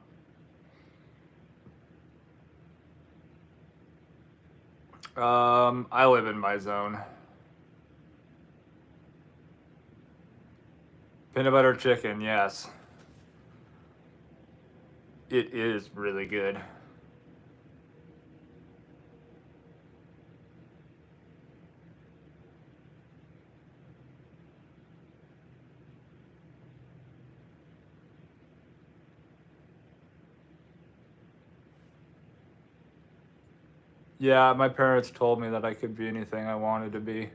I live in my zone. Peanut butter chicken, yes. It is really good. Yeah, my parents told me that I could be anything I wanted to be.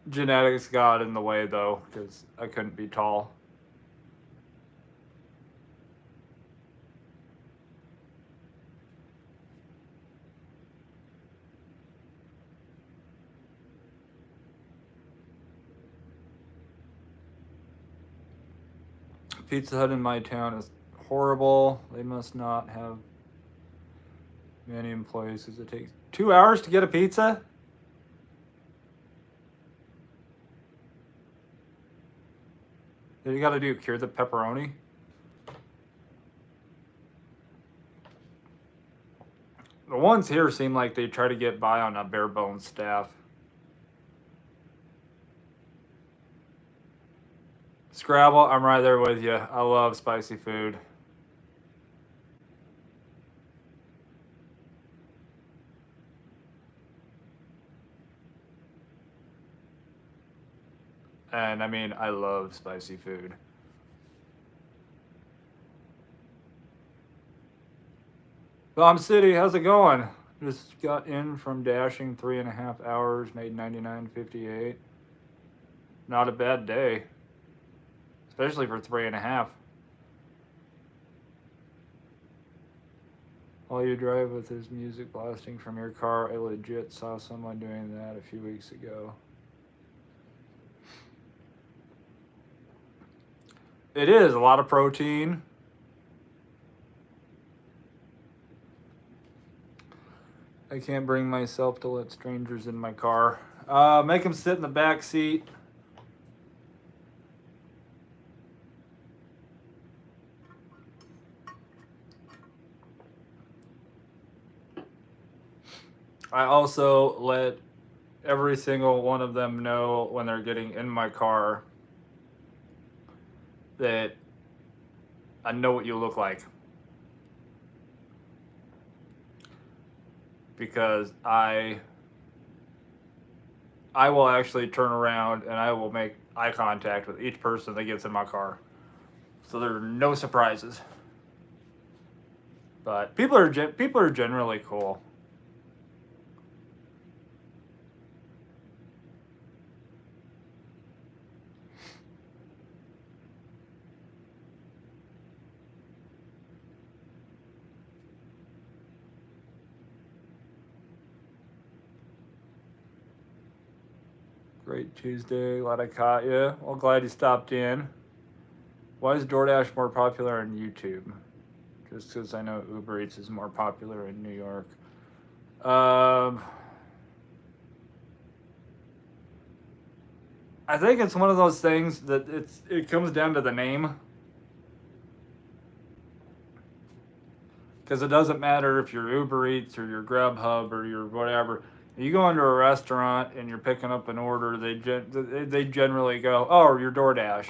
Genetics got in the way though, because I couldn't be tall. Pizza Hut in my town is horrible. They must not have many employees because it takes 2 hours to get a pizza. You gotta do cure the pepperoni. The ones here seem like they try to get by on a bare bones staff. Scrabble, I'm right there with you. I love spicy food. And I mean, I love spicy food. Bomb City, how's it going? Just got in from dashing 3.5 hours, made 99.58. Not a bad day, especially for 3.5. While you drive with his music blasting from your car, I legit saw someone doing that a few weeks ago. It is a lot of protein. I can't bring myself to let strangers in my car. Make them sit in the back seat. I also let every single one of them know when they're getting in my car that I know what you look like. Because I will actually turn around and I will make eye contact with each person that gets in my car. So there are no surprises. But people are generally cool. Great Tuesday. Glad I caught you. Well, glad you stopped in. Why is DoorDash more popular on YouTube? Just because I know Uber Eats is more popular in New York. I think it's one of those things that it comes down to the name. Because it doesn't matter if you're Uber Eats or you're Grubhub or you're whatever. You go into a restaurant and you're picking up an order, they generally go, oh, you're DoorDash.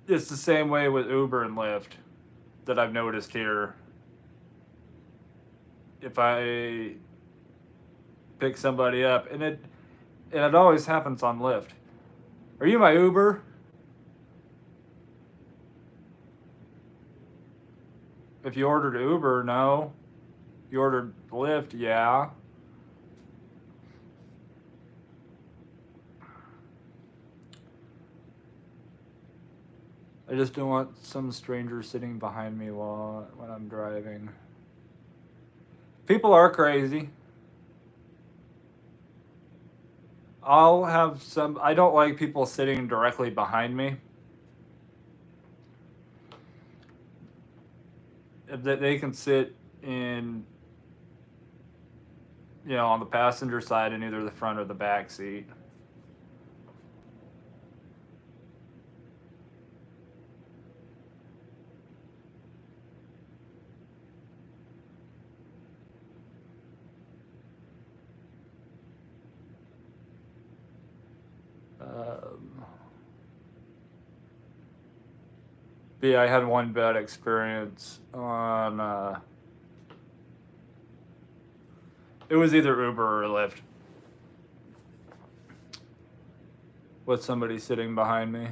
It's the same way with Uber and Lyft that I've noticed here. If I pick somebody up, and it always happens on Lyft. Are you my Uber? If you ordered Uber, no. You ordered Lyft, yeah. I just don't want some stranger sitting behind me when I'm driving. People are crazy. I don't like people sitting directly behind me. If they can sit in, on the passenger side in either the front or the back seat. But yeah, I had one bad experience on. It was either Uber or Lyft with somebody sitting behind me.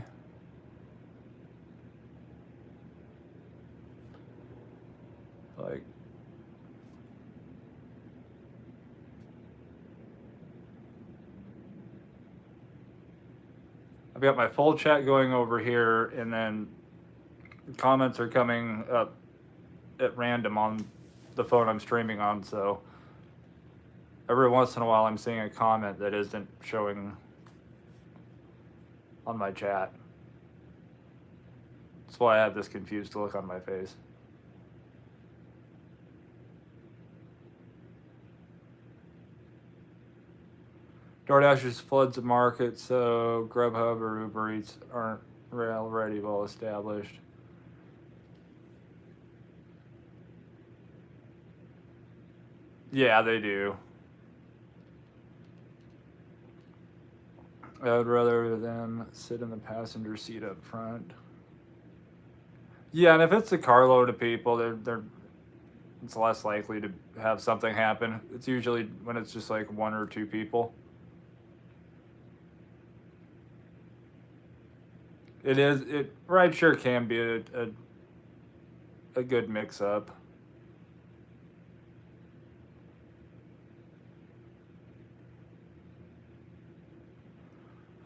Like, I've got my full chat going over here, and then comments are coming up at random on the phone I'm streaming on, so every once in a while I'm seeing a comment that isn't showing on my chat. That's why I have this confused look on my face. DoorDash just floods the market, so Grubhub or Uber Eats aren't already well established. Yeah, they do. I would rather them sit in the passenger seat up front. Yeah, and if it's a carload of people, it's less likely to have something happen. It's usually when it's just like one or two people. Rideshare can be a good mix-up.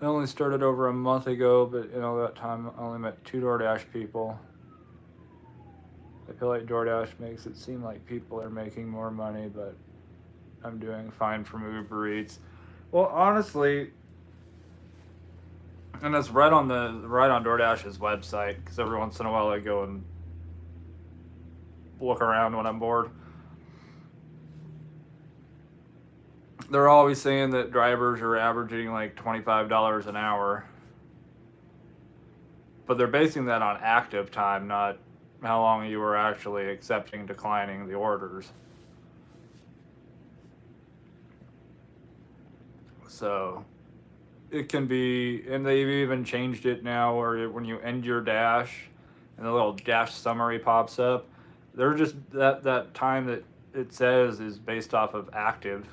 I only started over a month ago, but that time I only met 2 DoorDash people. I feel like DoorDash makes it seem like people are making more money, but I'm doing fine from Uber Eats. Well, honestly, and it's right on DoorDash's website, because every once in a while I go and look around when I'm bored. They're always saying that drivers are averaging like $25 an hour, but they're basing that on active time, not how long you were actually accepting, declining the orders. So it can be, and they've even changed it now where when you end your dash and the little dash summary pops up, they're just that time that it says is based off of active.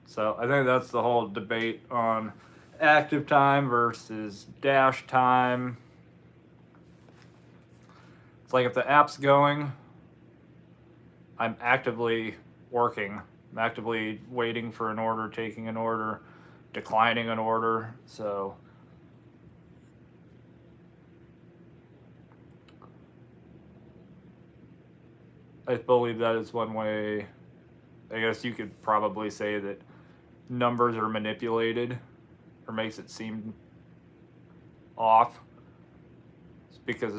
So I think that's the whole debate on active time versus dash time. It's like if the app's going, I'm actively working. I'm actively waiting for an order, taking an order, declining an order. So I believe that is one way. I guess you could probably say that numbers are manipulated or makes it seem off. It's because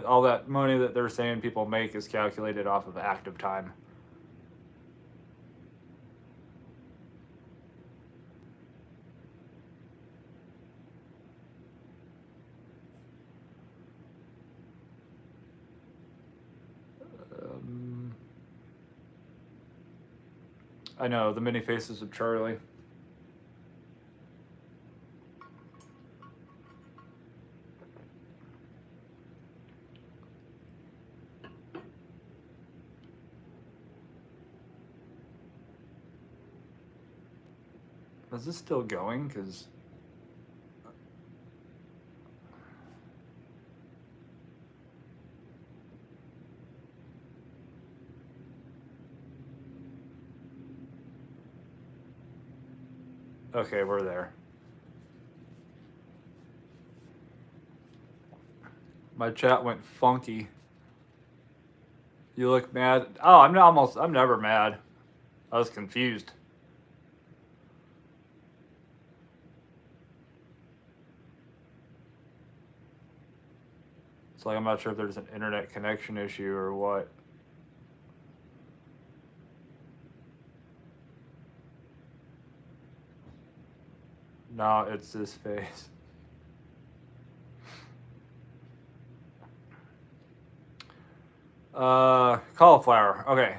all that money that they're saying people make is calculated off of active time. I know, the many faces of Charlie. Is this still going? Because okay, we're there. My chat went funky. You look mad. Oh, I'm never mad. I was confused. It's like I'm not sure if there's an internet connection issue or what. No, it's this face. Cauliflower. Okay.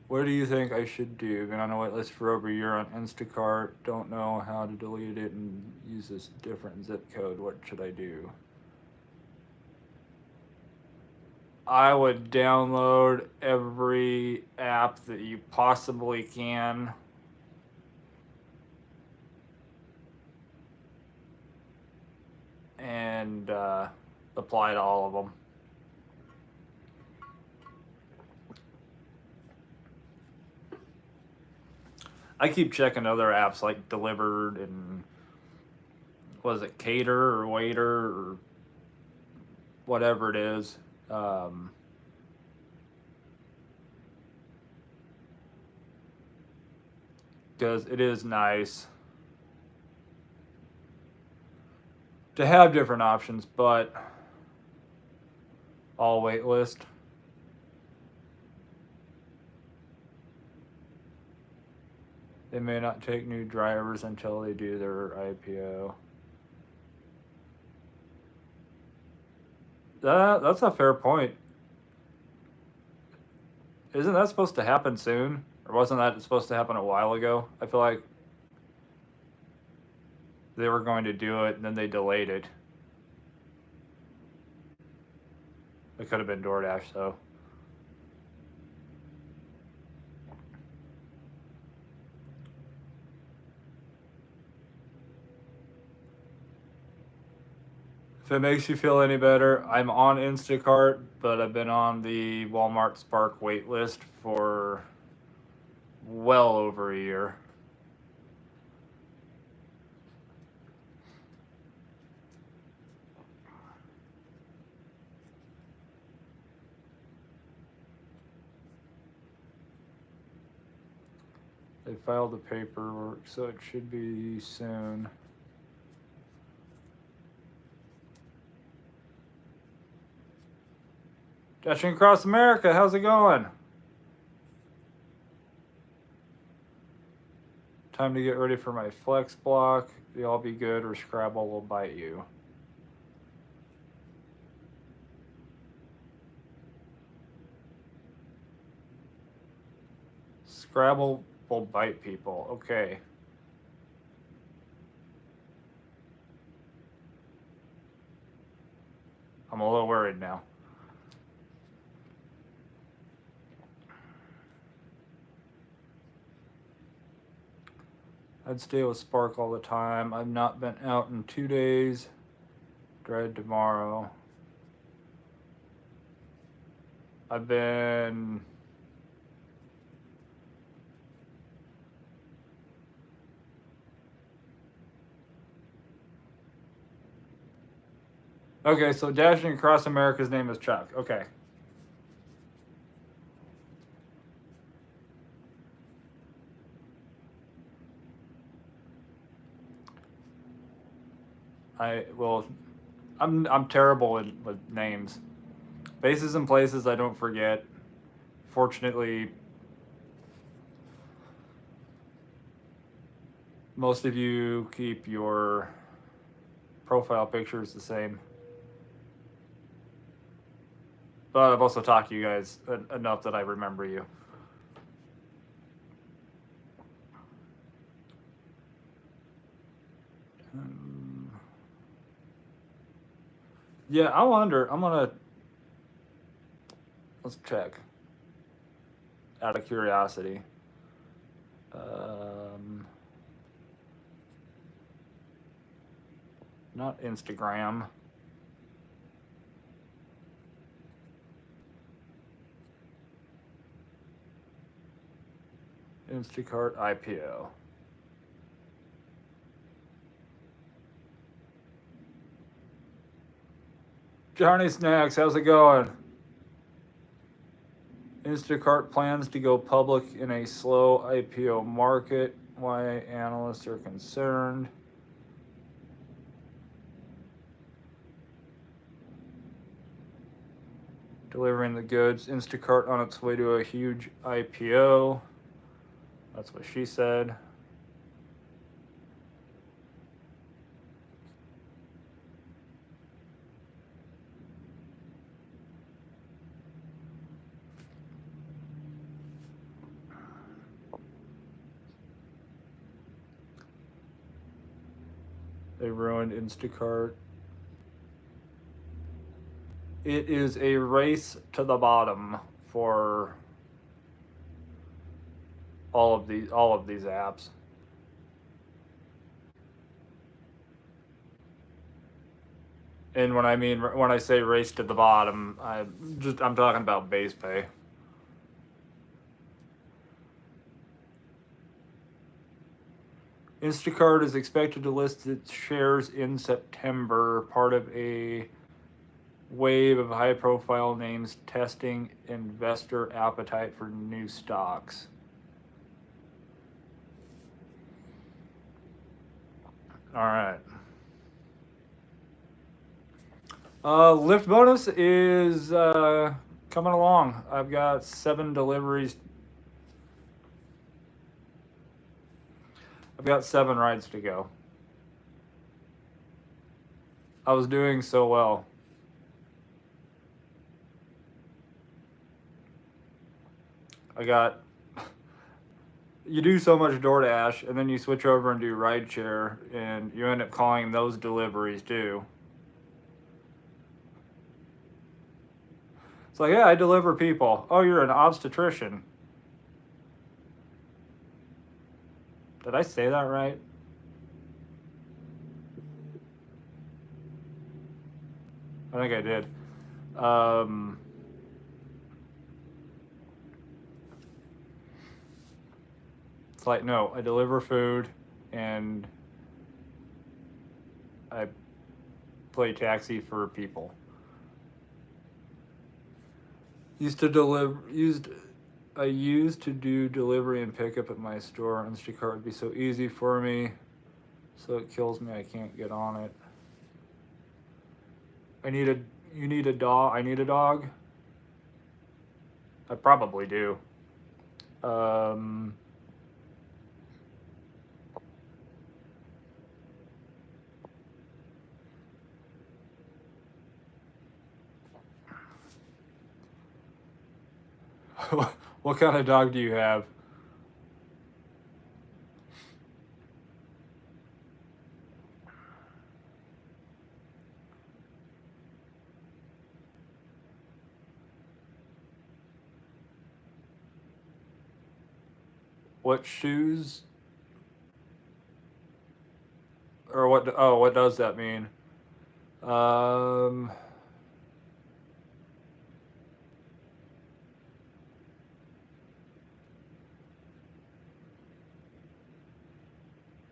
What do you think I should do? Been on a wait list for over a year on Instacart. Don't know how to delete it and use this different zip code. What should I do? I would download every app that you possibly can. And apply to all of them. I keep checking other apps like Delivered and was it Cater or Waiter or whatever it is. Because it is nice to have different options, but all wait list. They may not take new drivers until they do their IPO. That's a fair point. Isn't that supposed to happen soon? Or wasn't that supposed to happen a while ago? I feel like they were going to do it and then they delayed it. It could have been DoorDash, though. If it makes you feel any better, I'm on Instacart, but I've been on the Walmart Spark wait list for well over a year. They filed the paperwork, so it should be soon. Dashing across America, how's it going? Time to get ready for my flex block. Y'all be good or Scrabble will bite you. Scrabble will bite people. Okay. I'm a little worried now. I'd stay with Spark all the time. I've not been out in 2 days. Dread tomorrow. I've been... Okay, so Dashing Across America's name is Chuck. Okay. I'm terrible with names. Faces and places I don't forget. Fortunately, most of you keep your profile pictures the same. But I've also talked to you guys enough that I remember you. Yeah, I wonder. Let's check. Out of curiosity. Not Instagram. Instacart IPO. Johnny Snacks, how's it going? Instacart plans to go public in a slow IPO market. Why analysts are concerned. Delivering the goods. Instacart on its way to a huge IPO. That's what she said. They ruined Instacart. It is a race to the bottom for all of these apps. And when I say race to the bottom, I'm talking about base pay. Instacart is expected to list its shares in September, part of a wave of high-profile names testing investor appetite for new stocks. All right. Lyft bonus is coming along. I've got 7 deliveries. I've got 7 rides to go. I was doing so well. You do so much DoorDash, and then you switch over and do rideshare, and you end up calling those deliveries too. It's like, yeah, I deliver people. Oh, you're an obstetrician. Did I say that right? I think I did. It's like, no, I deliver food and I play taxi for people. I used to do delivery and pickup at my store. Instacart would be so easy for me, so it kills me I can't get on it. You need a dog? I need a dog? I probably do. What kind of dog do you have? What shoes? Or what? Oh, what does that mean?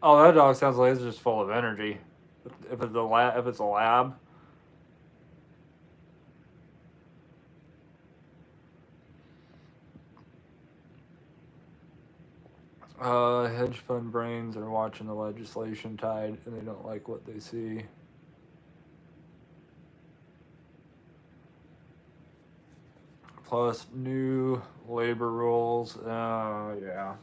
Oh, that dog sounds like it's just full of energy. If it's a lab. Hedge fund brains are watching the legislation tide, and they don't like what they see. plus new labor rules. Yeah.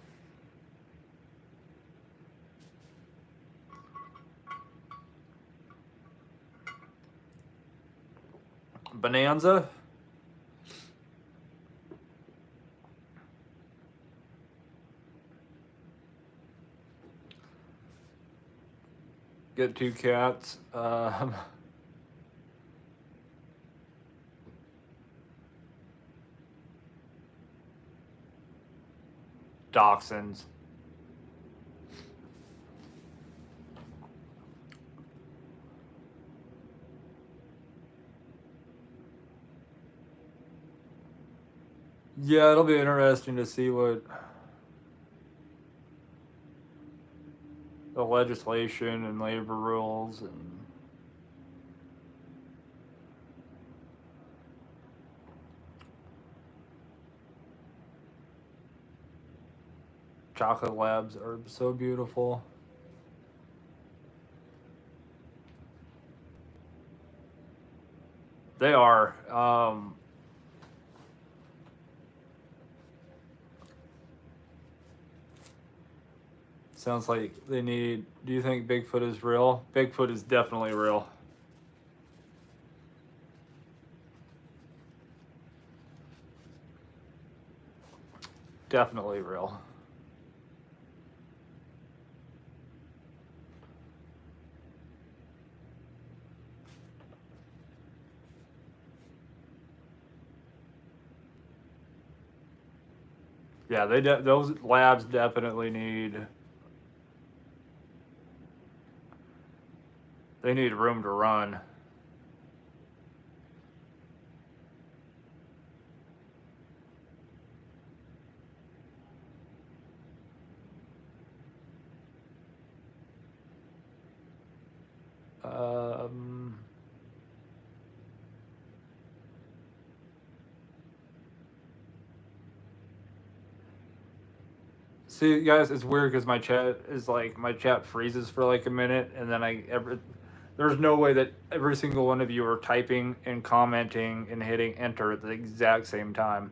Bonanza. Get 2 cats. Dachshunds. Yeah, it'll be interesting to see what the legislation and labor rules and chocolate labs are so beautiful. They are. Sounds like they need. Do you think Bigfoot is real? Bigfoot is definitely real. Definitely real. Yeah, those labs definitely need. They need room to run. Um, See, guys, it's weird because my chat is like my chat freezes for like a minute, and then there's no way that every single one of you are typing and commenting and hitting enter at the exact same time.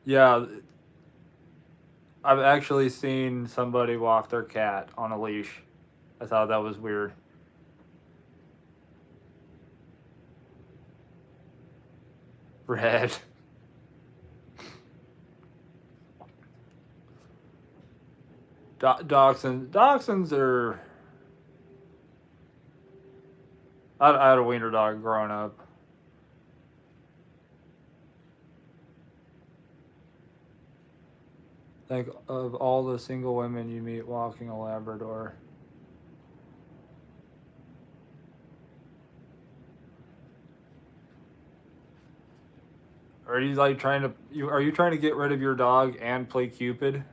Yeah, I've actually seen somebody walk their cat on a leash. I thought that was weird. Red. Dachshunds are. I had a wiener dog growing up. Think of all the single women you meet walking a Labrador. Are you like trying to are you trying to get rid of your dog and play Cupid?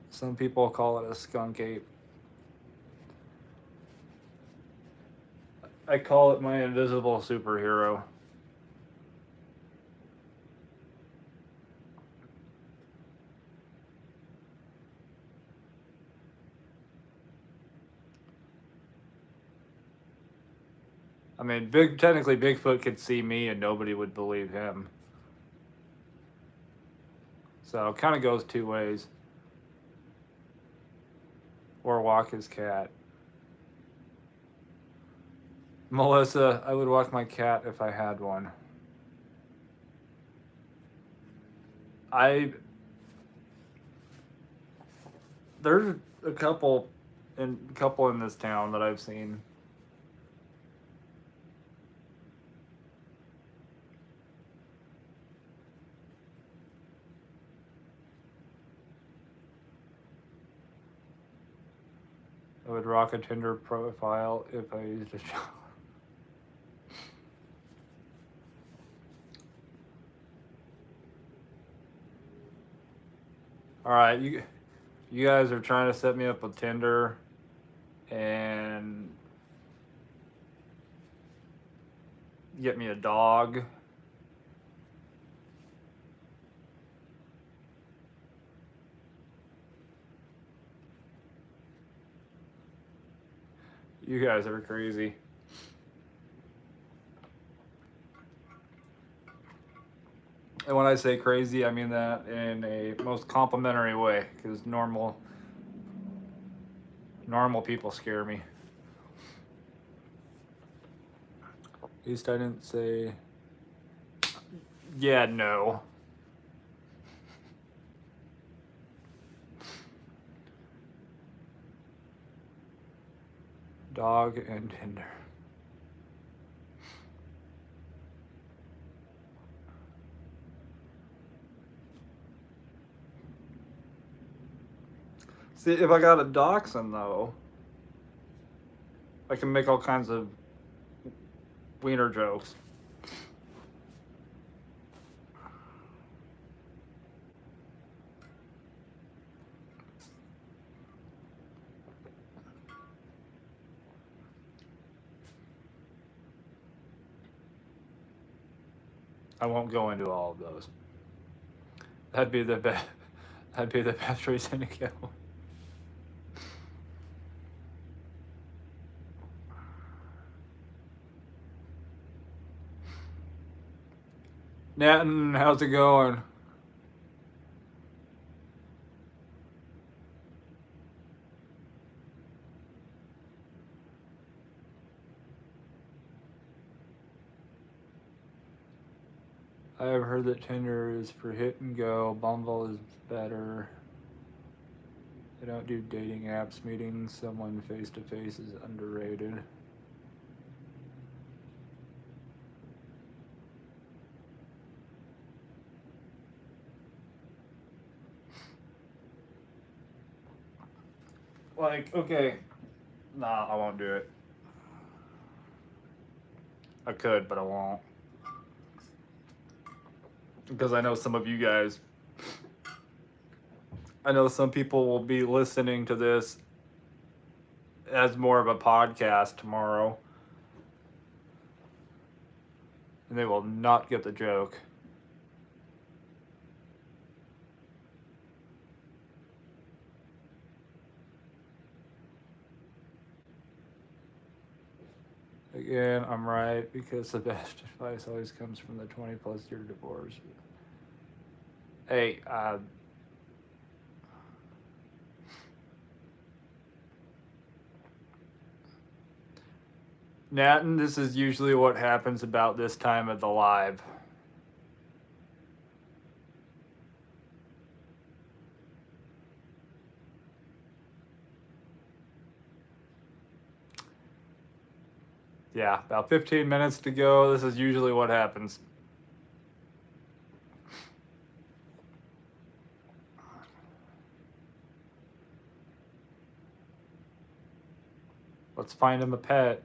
Some people call it a skunk ape. I call it my invisible superhero. I mean, technically Bigfoot could see me and nobody would believe him. So it kind of goes two ways. Or walk his cat. Melissa, I would walk my cat if I had one. There's a couple in this town that I've seen. I would rock a Tinder profile if I used a job. All right, you guys are trying to set me up with Tinder and get me a dog. You guys are crazy. And when I say crazy, I mean that in a most complimentary way, because normal people scare me. At least I didn't say, yeah, no. Dog and Tinder. See, if I got a dachshund, though, I can make all kinds of wiener jokes. I won't go into all of those. That'd be the best. That'd be the best reason to kill. Nathan, how's it going? I have heard that Tinder is for hit and go. Bumble is better. They don't do dating apps. Meeting someone face to face is underrated. Like, okay. Nah, I won't do it. I could, but I won't. Because I know some of you guys, I know some people will be listening to this as more of a podcast tomorrow. And they will not get the joke. Again, I'm right, because the best advice always comes from the 20+ year divorce. Hey, Nathan, this is usually what happens about this time of the live. Yeah, about 15 minutes to go. This is usually what happens. Let's find him a pet.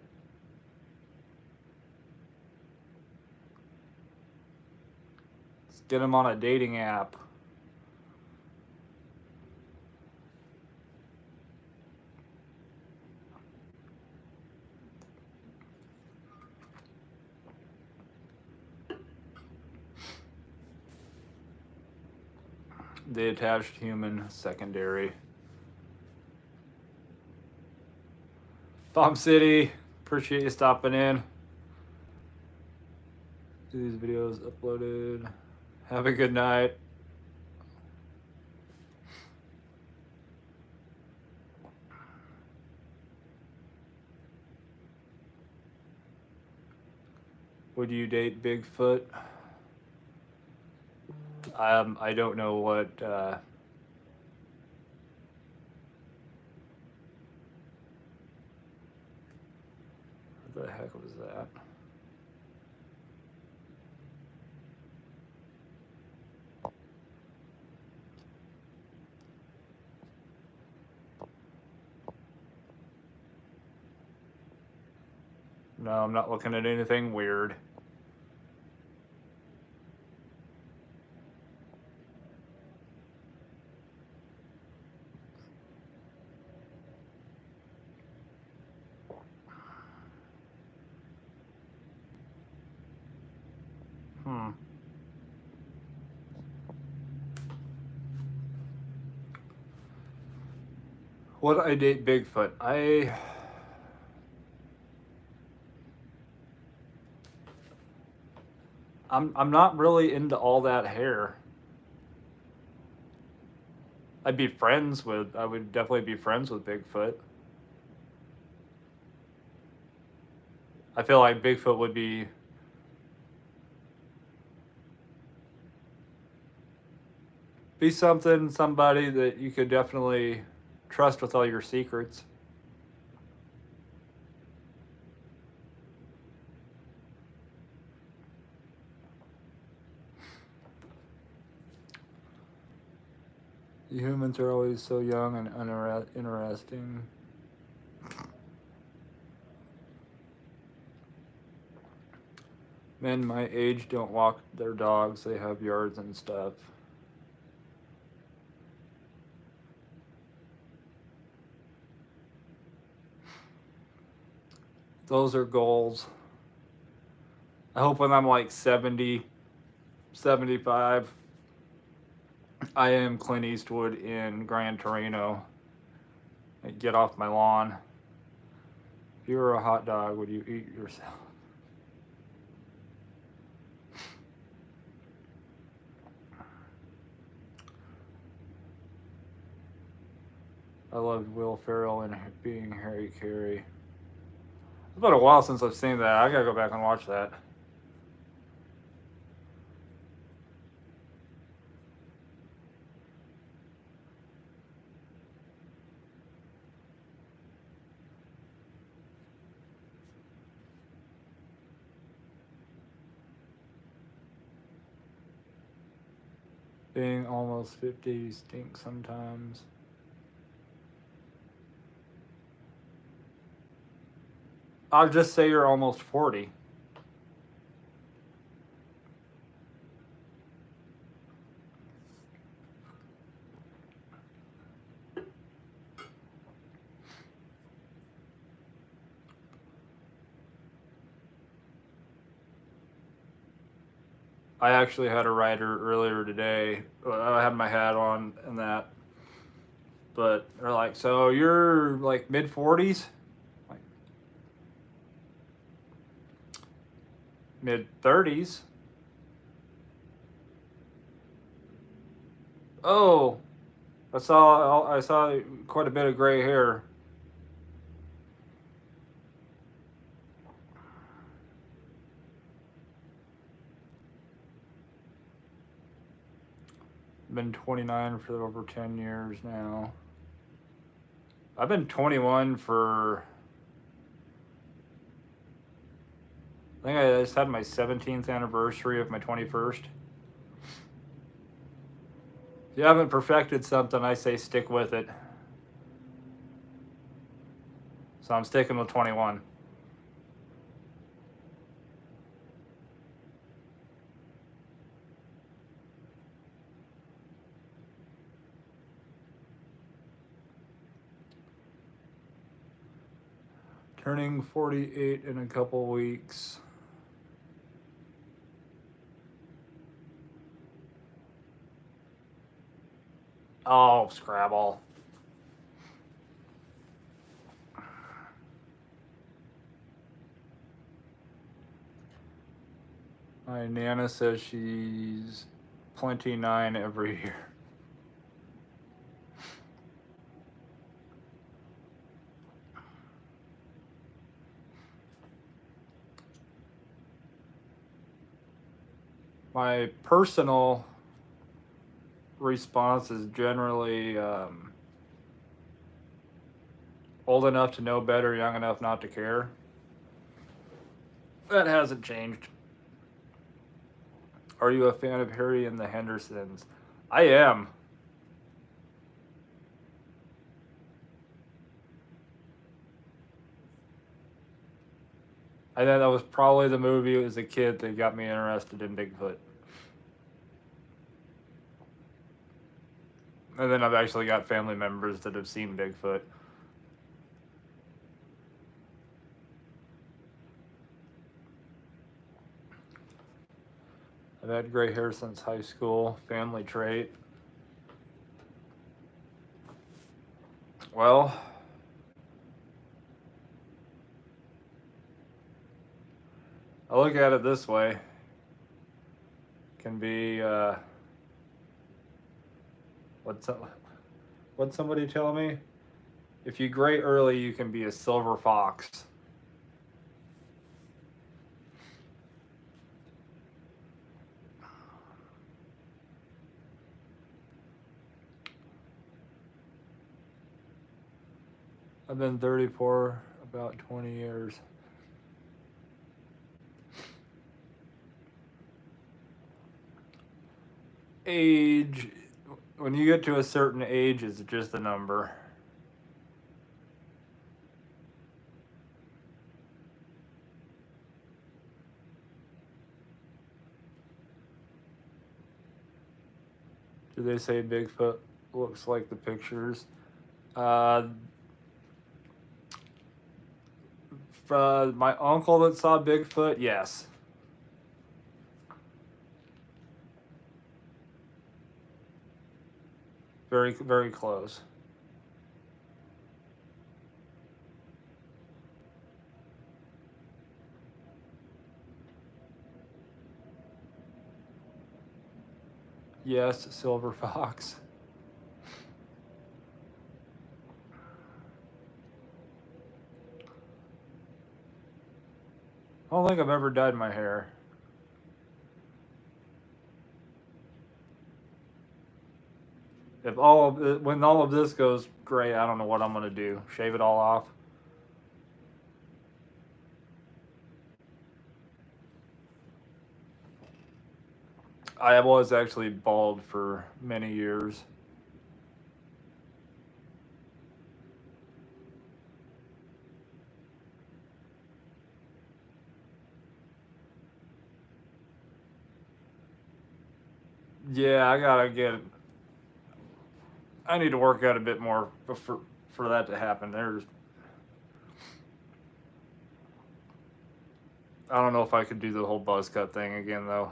Let's get him on a dating app. The attached human secondary. Bomb City, appreciate you stopping in. Do these videos uploaded. Have a good night. Would you date Bigfoot? I don't know what the heck was that? No, I'm not looking at anything weird. Would I date Bigfoot? I'm not really into all that hair. I would definitely be friends with Bigfoot. I feel like Bigfoot would be somebody that you could definitely trust with all your secrets. The humans are always so young and interesting. Men my age don't walk their dogs, they have yards and stuff. Those are goals. I hope when I'm like 70, 75, I am Clint Eastwood in Gran Torino. And get off my lawn. If you were a hot dog, would you eat yourself? I loved Will Ferrell and being Harry Carey. It's been a while since I've seen that. I gotta go back and watch that. Being almost 50 stinks sometimes. I'll just say you're almost 40. I actually had a writer earlier today. I had my hat on and that. But they're like, so you're like mid 40s? Like mid 30s? Oh, I saw quite a bit of gray hair. Been 29 for over 10 years now. I've been 21 for. I think I just had my 17th anniversary of my 21st. If you haven't perfected something, I say stick with it. So I'm sticking with 21. Turning 48 in a couple weeks. Oh, Scrabble. My Nana says she's 29 every year. My personal response is generally old enough to know better, young enough not to care. That hasn't changed. Are you a fan of Harry and the Hendersons? I am. I think that was probably the movie as a kid that got me interested in Bigfoot. And then I've actually got family members that have seen Bigfoot. I've had gray hair since high school, family trait. Well, I look at it this way. can be, what'd somebody tell me? If you gray early, you can be a silver fox. I've been 34 about 20 years. Age, when you get to a certain age, it's just a number. Do they say Bigfoot looks like the pictures? My uncle that saw Bigfoot, yes. Very, very close. Yes, silver fox. I don't think I've ever dyed my hair. If when all of this goes gray, I don't know what I'm gonna do. Shave it all off. I was actually bald for many years. Yeah, I need to work out a bit more for that to happen. I don't know if I could do the whole buzz cut thing again though.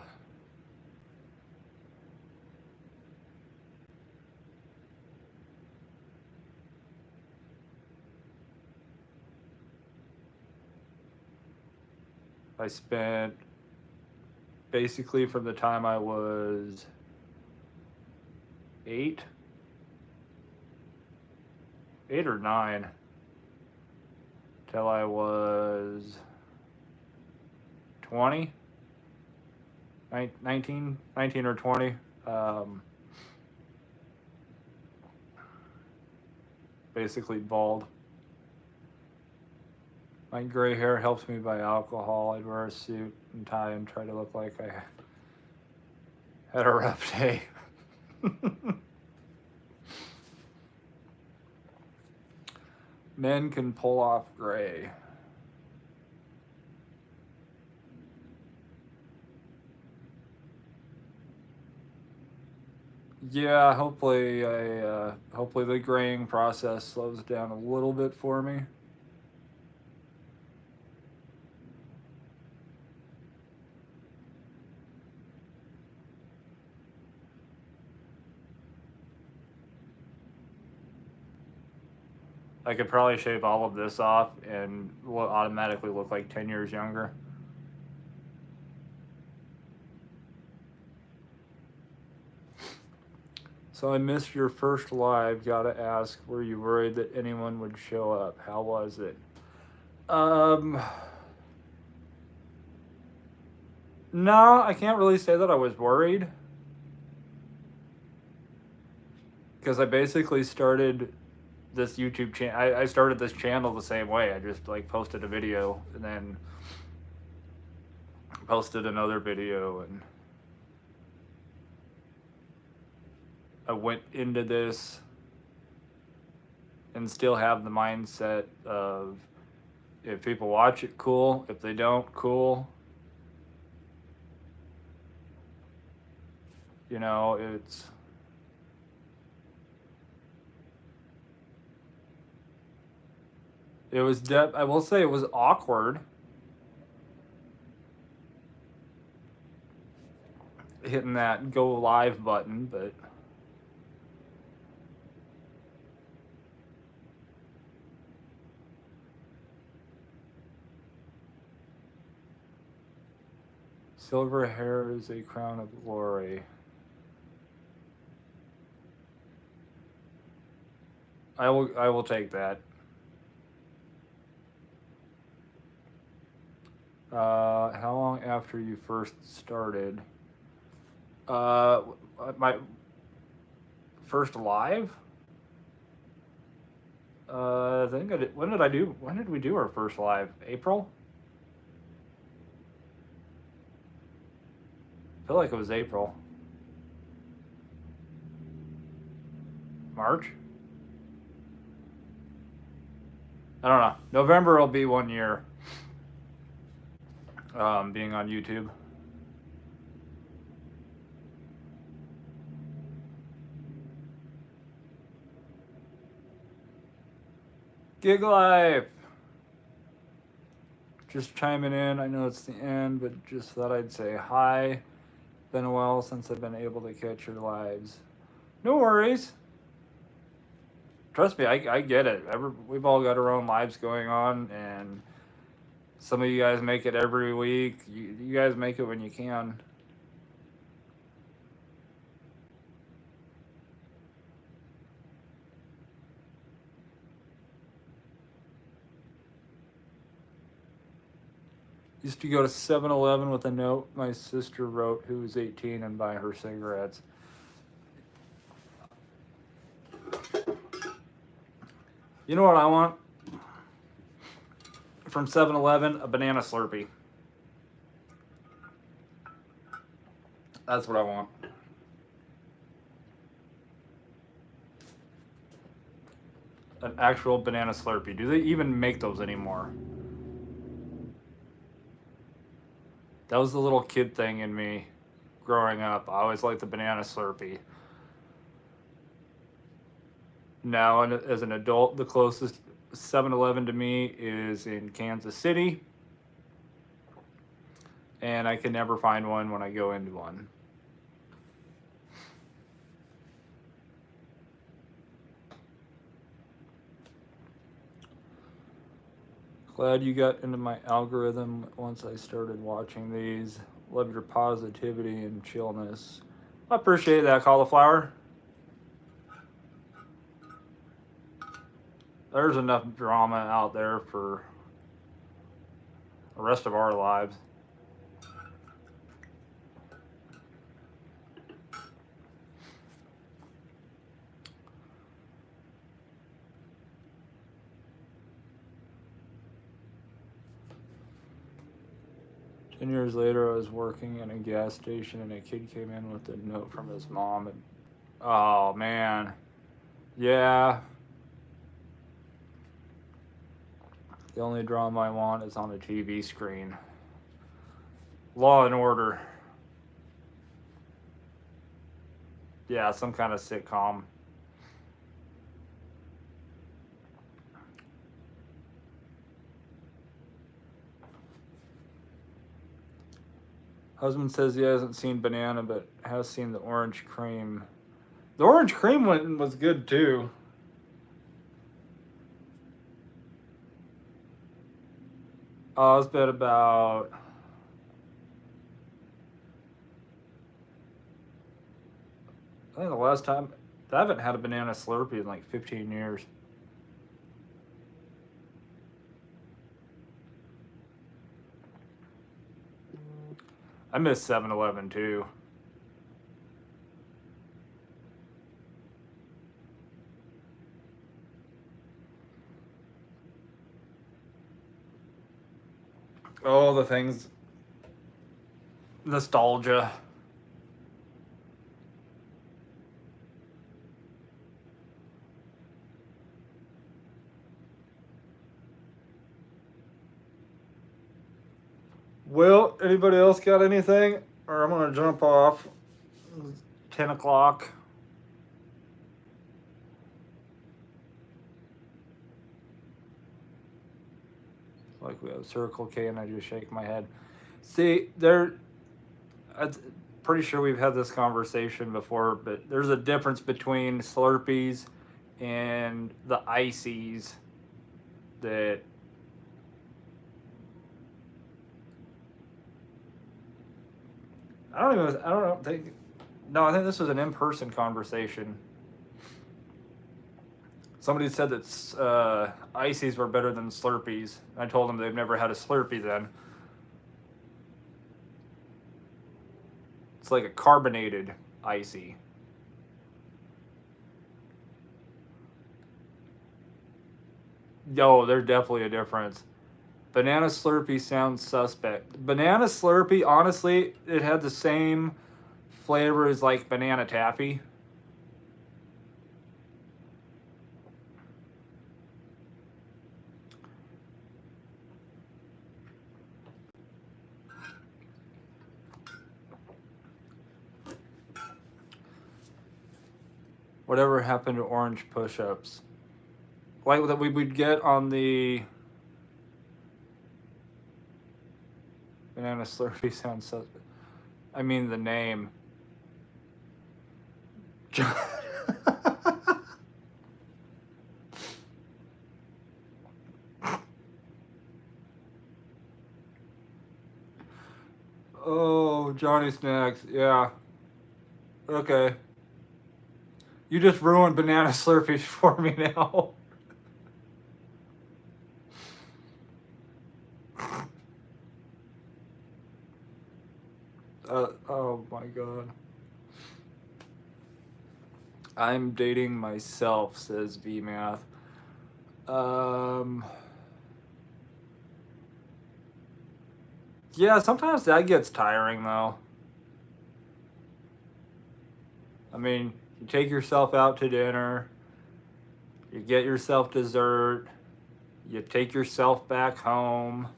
I spent basically from the time I was 8 or 9 till I was 20, 19 or 20. Basically bald. My gray hair helps me by alcohol. I'd wear a suit and tie and try to look like I had a rough day. Men can pull off gray. Yeah, hopefully hopefully the graying process slows down a little bit for me. I could probably shave all of this off and will automatically look like 10 years younger. So I missed your first live. Gotta ask, were you worried that anyone would show up? How was it? No, I can't really say that I was worried. Because I basically started this YouTube channel. I started this channel the same way. I just like posted a video and then posted another video, and I went into this and still have the mindset of if people watch it, cool. If they don't, cool. You know, I will say it was awkward hitting that go live button, but Silver hair is a crown of glory. I will take that. How long after you first started? My first live? I think I did. When did we do our first live? April? I feel like it was April. March? I don't know. November will be 1 year. Being on YouTube. Gig Life! Just chiming in. I know it's the end, but just thought I'd say hi. Been a while since I've been able to catch your lives. No worries. Trust me, I get it. We've all got our own lives going on, and some of you guys make it every week. You guys make it when you can. Used to go to 7-Eleven with a note my sister wrote who was 18 and buy her cigarettes. You know what I want? From 7-Eleven, a banana Slurpee. That's what I want. An actual banana Slurpee. Do they even make those anymore? That was the little kid thing in me growing up. I always liked the banana Slurpee. Now, as an adult, the closest 7-Eleven to me is in Kansas City. And I can never find one when I go into one. Glad you got into my algorithm once I started watching these. Love your positivity and chillness. I appreciate that, cauliflower. There's enough drama out there for the rest of our lives. Ten years later, I was working in a gas station and a kid came in with a note from his mom. And, oh, man. Yeah. The only drama I want is on a TV screen. Law and Order. Yeah, some kind of sitcom. Husband says he hasn't seen banana, but has seen the orange cream. The orange cream one was good too. It's been about I think the last time I haven't had a banana Slurpee in like 15 years. I miss 7-Eleven too. Oh, the things. Nostalgia. Well, anybody else got anything? Or I'm going to jump off. 10 o'clock. Like we have Circle K and I just shake my head. See, I'm pretty sure we've had this conversation before, but there's a difference between Slurpees and the Ices that I don't think. No, I think this was an in-person conversation. Somebody said that ices were better than Slurpees. I told them they've never had a Slurpee then. It's like a carbonated icy. Yo, there's definitely a difference. Banana Slurpee sounds suspect. Banana Slurpee, honestly, it had the same flavor as like banana taffy. Whatever happened to orange push-ups? Like that we would get on the Banana Slurpee sounds suspect. I mean the name. Oh, Johnny Snacks. Yeah. Okay. You just ruined Banana Slurpees for me now. Oh my god. I'm dating myself, says VMath. Yeah, sometimes that gets tiring though. I mean, you take yourself out to dinner, you get yourself dessert, you take yourself back home.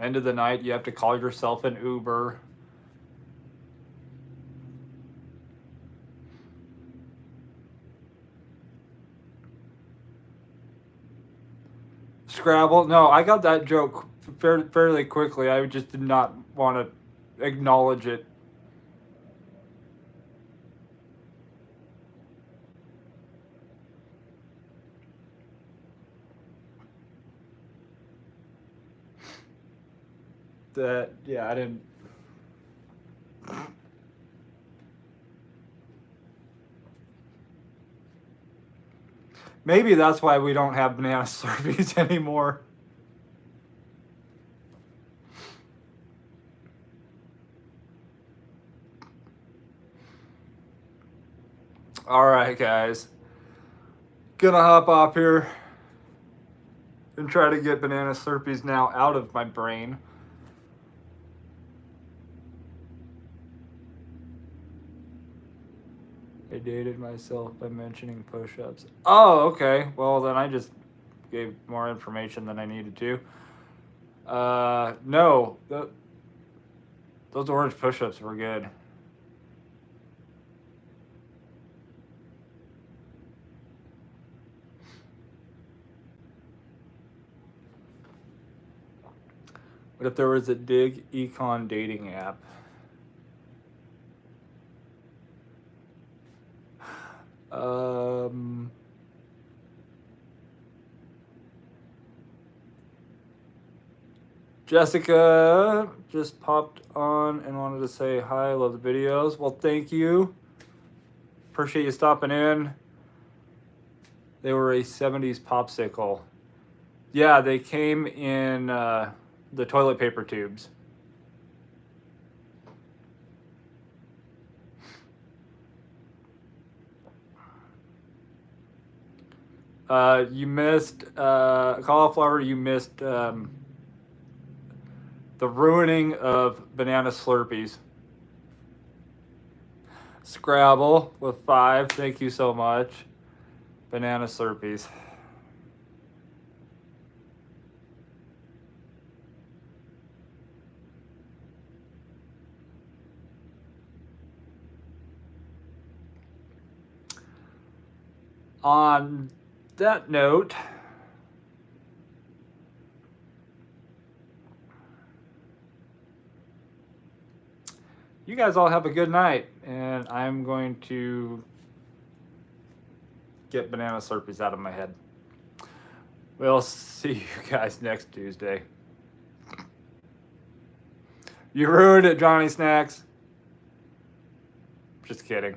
End of the night, you have to call yourself an Uber. Scrabble? No, I got that joke fairly quickly. I just did not want to acknowledge it. Yeah, I didn't. Maybe that's why we don't have Banana Slurpees anymore. Alright, guys. Gonna hop off here and try to get Banana Slurpees now out of my brain. I dated myself by mentioning push-ups. Oh, okay. Well, then I just gave more information than I needed to. No. Those orange push-ups were good. What if there was a Dig Econ dating app? Jessica just popped on and wanted to say hi, love the videos. Well, thank you. Appreciate you stopping in. They were a 70s popsicle. Yeah, they came in the toilet paper tubes. You missed cauliflower. You missed the ruining of Banana Slurpees. Scrabble with 5. Thank you so much. Banana Slurpees. On that note, you guys all have a good night, and I'm going to get Banana Slurpees out of my head. We'll see you guys next Tuesday. You ruined it, Johnny Snacks. Just kidding.